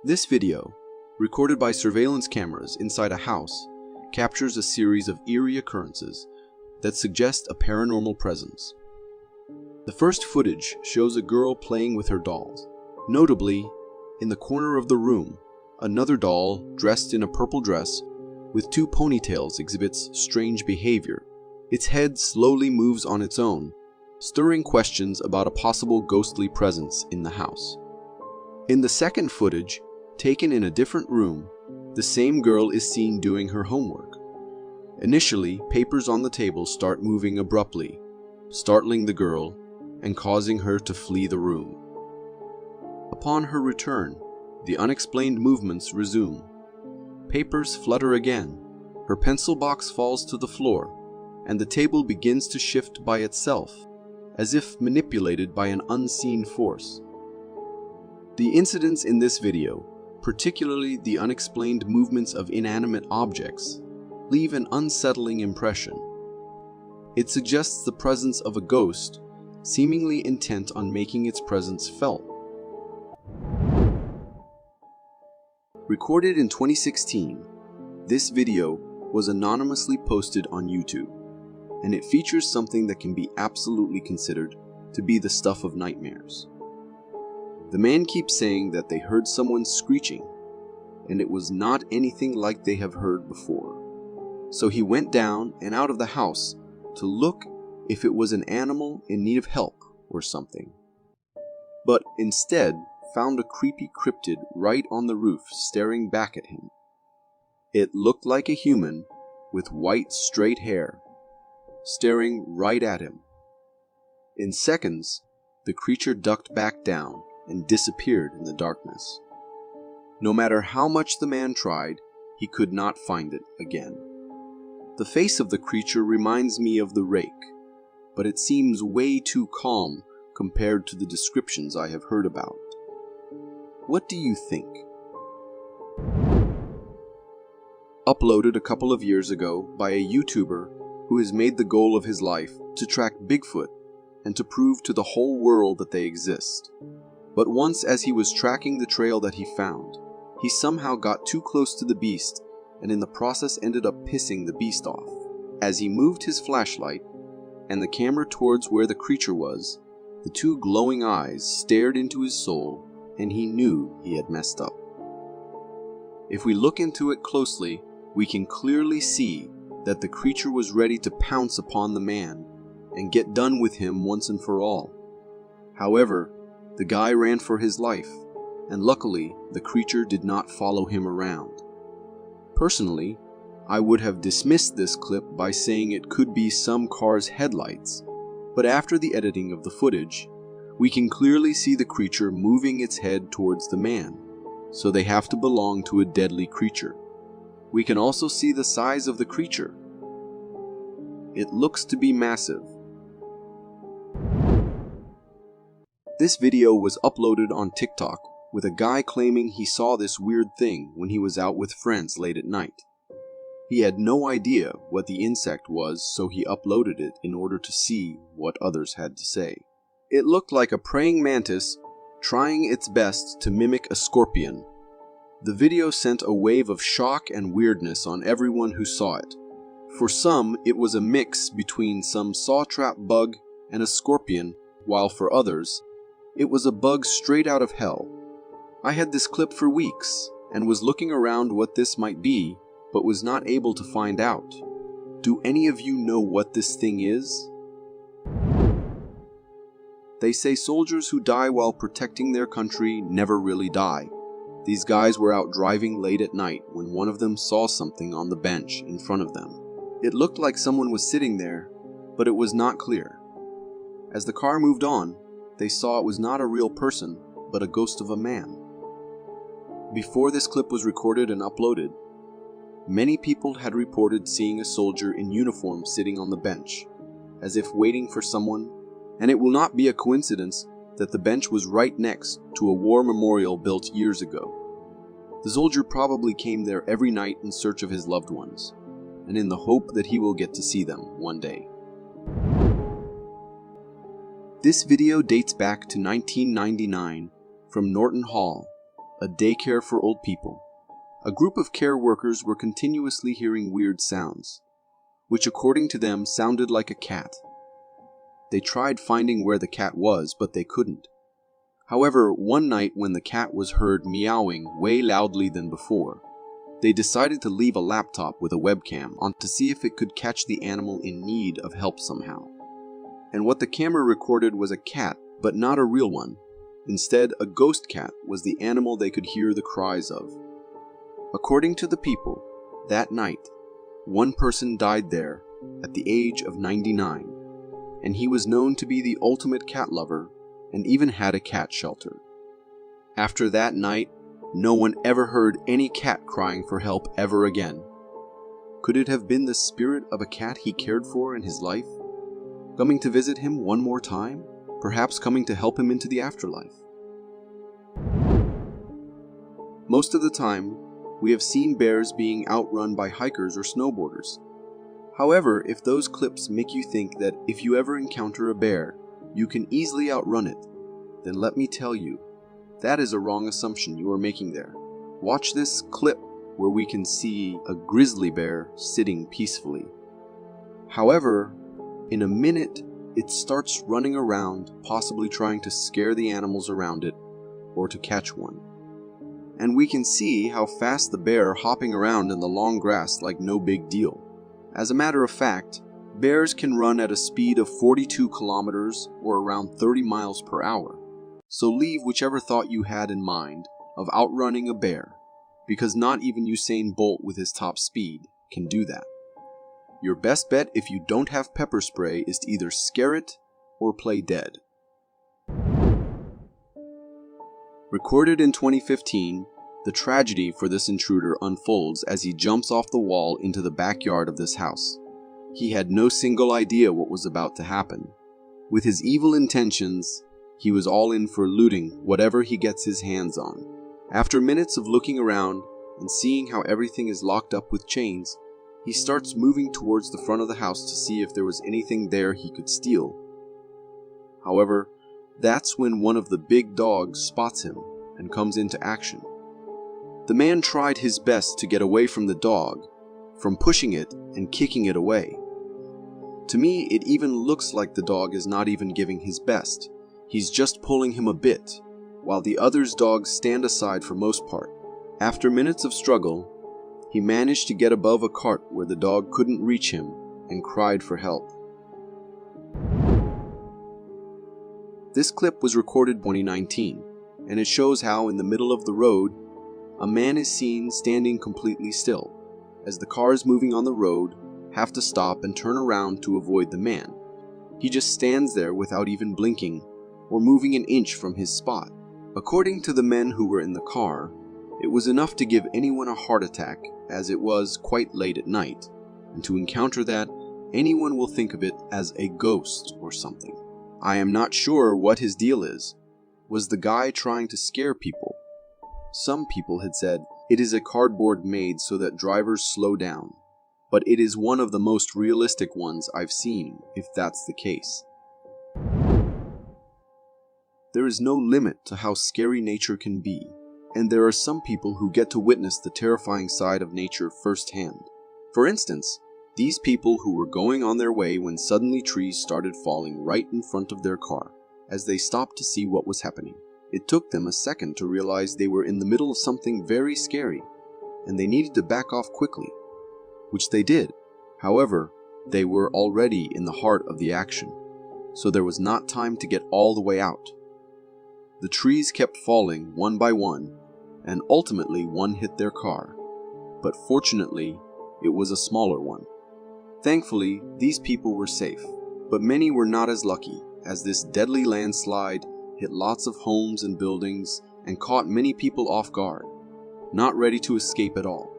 This video, recorded by surveillance cameras inside a house, captures a series of eerie occurrences that suggest a paranormal presence. The first footage shows a girl playing with her dolls. Notably, in the corner of the room, another doll dressed in a purple dress with two ponytails exhibits strange behavior. Its head slowly moves on its own, stirring questions about a possible ghostly presence in the house. In the second footage, taken in a different room, the same girl is seen doing her homework. Initially, papers on the table start moving abruptly, startling the girl and causing her to flee the room. Upon her return, the unexplained movements resume. Papers flutter again, her pencil box falls to the floor, and the table begins to shift by itself, as if manipulated by an unseen force. The incidents in this video, particularly the unexplained movements of inanimate objects, leave an unsettling impression. It suggests the presence of a ghost, seemingly intent on making its presence felt. Recorded in 2016, this video was anonymously posted on YouTube, and it features something that can be absolutely considered to be the stuff of nightmares. The man keeps saying that they heard someone screeching, and it was not anything like they have heard before. So he went down and out of the house to look if it was an animal in need of help or something. But instead found a creepy cryptid right on the roof staring back at him. It looked like a human with white straight hair, staring right at him. In seconds, the creature ducked back down and disappeared in the darkness. No matter how much the man tried, he could not find it again. The face of the creature reminds me of the rake, but it seems way too calm compared to the descriptions I have heard about. What do you think? Uploaded a couple of years ago by a YouTuber who has made the goal of his life to track Bigfoot and to prove to the whole world that they exist. But once as he was tracking the trail that he found, he somehow got too close to the beast and in the process ended up pissing the beast off. As he moved his flashlight and the camera towards where the creature was, the two glowing eyes stared into his soul and he knew he had messed up. If we look into it closely, we can clearly see that the creature was ready to pounce upon the man and get done with him once and for all. However, the guy ran for his life, and luckily the creature did not follow him around. Personally, I would have dismissed this clip by saying it could be some car's headlights, but after the editing of the footage, we can clearly see the creature moving its head towards the man, so they have to belong to a deadly creature. We can also see the size of the creature. It looks to be massive. This video was uploaded on TikTok with a guy claiming he saw this weird thing when he was out with friends late at night. He had no idea what the insect was, so he uploaded it in order to see what others had to say. It looked like a praying mantis trying its best to mimic a scorpion. The video sent a wave of shock and weirdness on everyone who saw it. For some, it was a mix between some saw-trap bug and a scorpion, while for others, it was a bug straight out of hell. I had this clip for weeks and was looking around what this might be, but was not able to find out. Do any of you know what this thing is? They say soldiers who die while protecting their country never really die. These guys were out driving late at night when one of them saw something on the bench in front of them. It looked like someone was sitting there, but it was not clear. As the car moved on, they saw it was not a real person, but a ghost of a man. Before this clip was recorded and uploaded, many people had reported seeing a soldier in uniform sitting on the bench, as if waiting for someone, and it will not be a coincidence that the bench was right next to a war memorial built years ago. The soldier probably came there every night in search of his loved ones, and in the hope that he will get to see them one day. This video dates back to 1999 from Norton Hall, a daycare for old people. A group of care workers were continuously hearing weird sounds, which according to them sounded like a cat. They tried finding where the cat was, but they couldn't. However, one night when the cat was heard meowing way loudly than before, they decided to leave a laptop with a webcam on to see if it could catch the animal in need of help somehow. And what the camera recorded was a cat, but not a real one. Instead, a ghost cat was the animal they could hear the cries of. According to the people, that night, one person died there at the age of 99, and he was known to be the ultimate cat lover and even had a cat shelter. After that night, no one ever heard any cat crying for help ever again. Could it have been the spirit of a cat he cared for in his life, coming to visit him one more time, perhaps coming to help him into the afterlife? Most of the time, we have seen bears being outrun by hikers or snowboarders. However, if those clips make you think that if you ever encounter a bear, you can easily outrun it, then let me tell you, that is a wrong assumption you are making there. Watch this clip where we can see a grizzly bear sitting peacefully. However, in a minute, it starts running around, possibly trying to scare the animals around it or to catch one. And we can see how fast the bear hopping around in the long grass like no big deal. As a matter of fact, bears can run at a speed of 42 kilometers or around 30 miles per hour. So leave whichever thought you had in mind of outrunning a bear, because not even Usain Bolt with his top speed can do that. Your best bet if you don't have pepper spray is to either scare it or play dead. Recorded in 2015, the tragedy for this intruder unfolds as he jumps off the wall into the backyard of this house. He had no single idea what was about to happen. With his evil intentions, he was all in for looting whatever he gets his hands on. After minutes of looking around and seeing how everything is locked up with chains, he starts moving towards the front of the house to see if there was anything there he could steal. However, that's when one of the big dogs spots him and comes into action. The man tried his best to get away from the dog, from pushing it and kicking it away. To me, it even looks like the dog is not even giving his best. He's just pulling him a bit, while the other's dogs stand aside for most part. After minutes of struggle, he managed to get above a cart where the dog couldn't reach him and cried for help. This clip was recorded in 2019, and it shows how in the middle of the road, a man is seen standing completely still, as the cars moving on the road have to stop and turn around to avoid the man. He just stands there without even blinking or moving an inch from his spot. According to the men who were in the car, it was enough to give anyone a heart attack, as it was quite late at night, and to encounter that, anyone will think of it as a ghost or something. I am not sure what his deal is. Was the guy trying to scare people? Some people had said it is a cardboard made so that drivers slow down, but it is one of the most realistic ones I've seen, if that's the case. There is no limit to how scary nature can be, and there are some people who get to witness the terrifying side of nature firsthand. For instance, these people who were going on their way when suddenly trees started falling right in front of their car, as they stopped to see what was happening. It took them a second to realize they were in the middle of something very scary, and they needed to back off quickly, which they did. However, they were already in the heart of the action, so there was not time to get all the way out. The trees kept falling one by one, and ultimately one hit their car, but fortunately, it was a smaller one. Thankfully, these people were safe, but many were not as lucky, as this deadly landslide hit lots of homes and buildings and caught many people off guard, not ready to escape at all.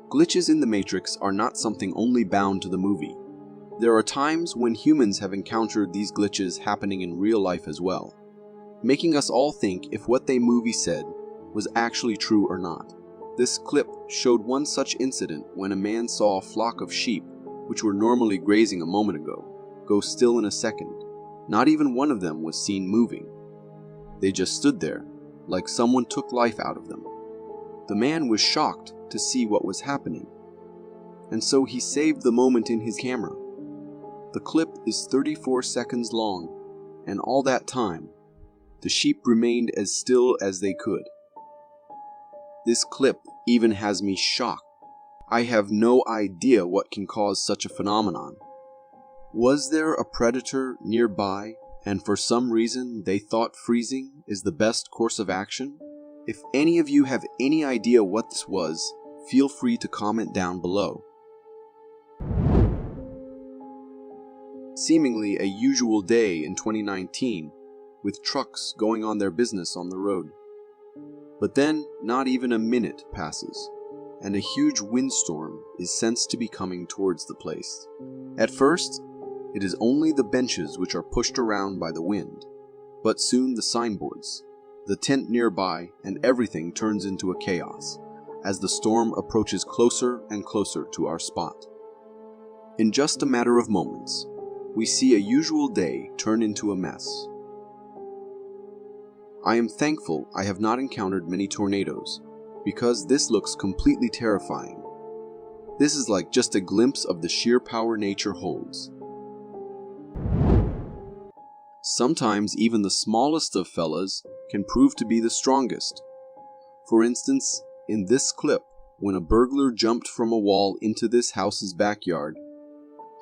Glitches in the Matrix are not something only bound to the movie. There are times when humans have encountered these glitches happening in real life as well, making us all think if what the movie said was actually true or not. This clip showed one such incident when a man saw a flock of sheep, which were normally grazing a moment ago, go still in a second. Not even one of them was seen moving. They just stood there, like someone took life out of them. The man was shocked to see what was happening, and so he saved the moment in his camera. The clip is 34 seconds long, and all that time, the sheep remained as still as they could. This clip even has me shocked. I have no idea what can cause such a phenomenon. Was there a predator nearby, and for some reason they thought freezing is the best course of action? If any of you have any idea what this was, feel free to comment down below. Seemingly a usual day in 2019, with trucks going on their business on the road. But then, not even a minute passes, and a huge windstorm is sensed to be coming towards the place. At first, it is only the benches which are pushed around by the wind, but soon the signboards, the tent nearby, and everything turns into a chaos as the storm approaches closer and closer to our spot. In just a matter of moments, we see a usual day turn into a mess. I am thankful I have not encountered many tornadoes, because this looks completely terrifying. This is like just a glimpse of the sheer power nature holds. Sometimes even the smallest of fellas can prove to be the strongest. For instance, in this clip, when a burglar jumped from a wall into this house's backyard,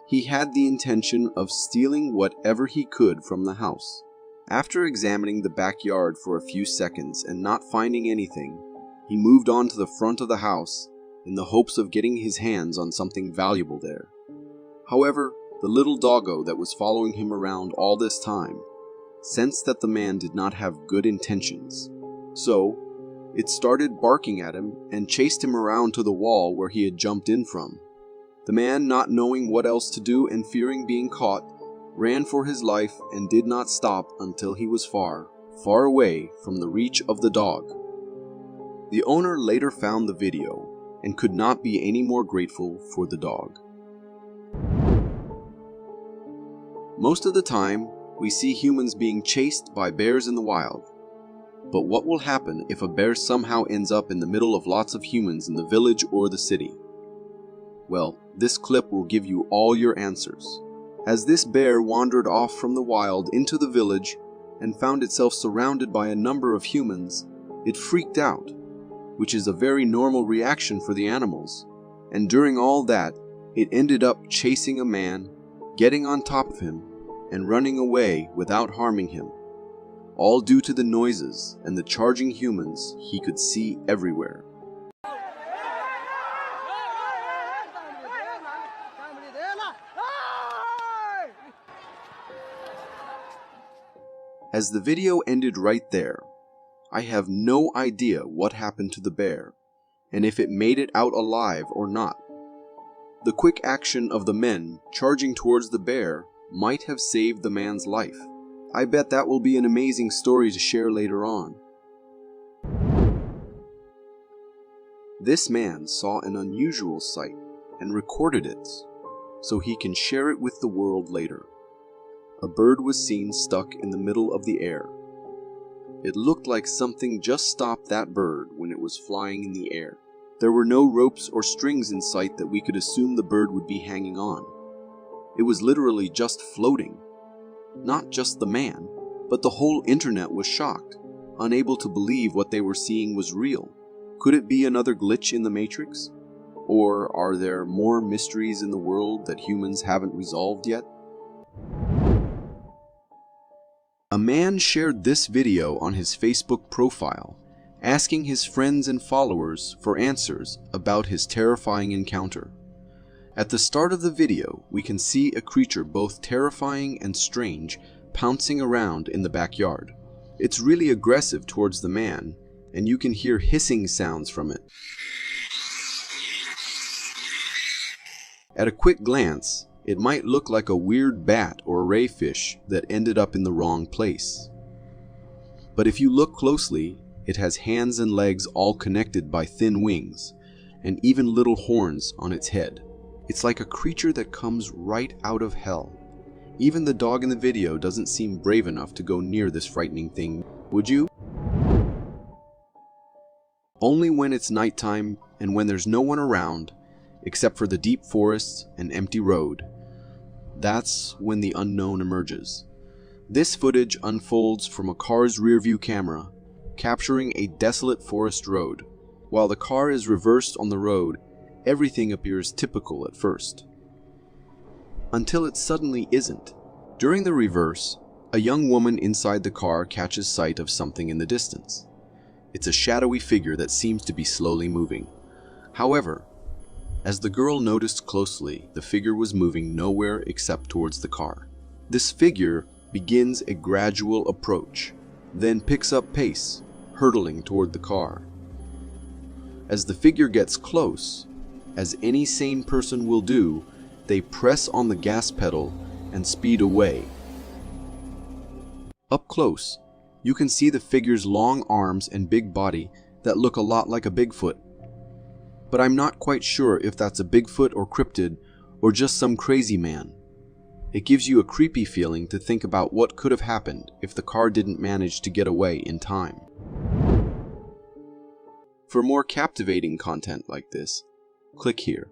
he had the intention of stealing whatever he could from the house. After examining the backyard for a few seconds and not finding anything, he moved on to the front of the house in the hopes of getting his hands on something valuable there. However, the little doggo that was following him around all this time sensed that the man did not have good intentions. So, it started barking at him and chased him around to the wall where he had jumped in from. The man, not knowing what else to do and fearing being caught, ran for his life and did not stop until he was far, far away from the reach of the dog. The owner later found the video and could not be any more grateful for the dog. Most of the time, we see humans being chased by bears in the wild. But what will happen if a bear somehow ends up in the middle of lots of humans in the village or the city? Well, this clip will give you all your answers. As this bear wandered off from the wild into the village and found itself surrounded by a number of humans, it freaked out, which is a very normal reaction for the animals. And during all that, it ended up chasing a man, getting on top of him, and running away without harming him, all due to the noises and the charging humans he could see everywhere. As the video ended right there, I have no idea what happened to the bear, and if it made it out alive or not. The quick action of the men charging towards the bear might have saved the man's life. I bet that will be an amazing story to share later on. This man saw an unusual sight and recorded it, so he can share it with the world later. A bird was seen stuck in the middle of the air. It looked like something just stopped that bird when it was flying in the air. There were no ropes or strings in sight that we could assume the bird would be hanging on. It was literally just floating. Not just the man, but the whole internet was shocked, unable to believe what they were seeing was real. Could it be another glitch in the Matrix? Or are there more mysteries in the world that humans haven't resolved yet? A man shared this video on his Facebook profile, asking his friends and followers for answers about his terrifying encounter. At the start of the video, we can see a creature both terrifying and strange pouncing around in the backyard. It's really aggressive towards the man, and you can hear hissing sounds from it. At a quick glance, it might look like a weird bat or rayfish that ended up in the wrong place. But if you look closely, it has hands and legs all connected by thin wings, and even little horns on its head. It's like a creature that comes right out of hell. Even the dog in the video doesn't seem brave enough to go near this frightening thing, would you? Only when it's nighttime and when there's no one around, except for the deep forests and empty road. That's when the unknown emerges. This footage unfolds from a car's rearview camera, capturing a desolate forest road. While the car is reversed on the road, everything appears typical at first. Until it suddenly isn't. During the reverse, a young woman inside the car catches sight of something in the distance. It's a shadowy figure that seems to be slowly moving. However, as the girl noticed closely, the figure was moving nowhere except towards the car. This figure begins a gradual approach, then picks up pace, hurtling toward the car. As the figure gets close, as any sane person will do, they press on the gas pedal and speed away. Up close, you can see the figure's long arms and big body that look a lot like a Bigfoot. But I'm not quite sure if that's a Bigfoot or cryptid or just some crazy man. It gives you a creepy feeling to think about what could have happened if the car didn't manage to get away in time. For more captivating content like this, click here.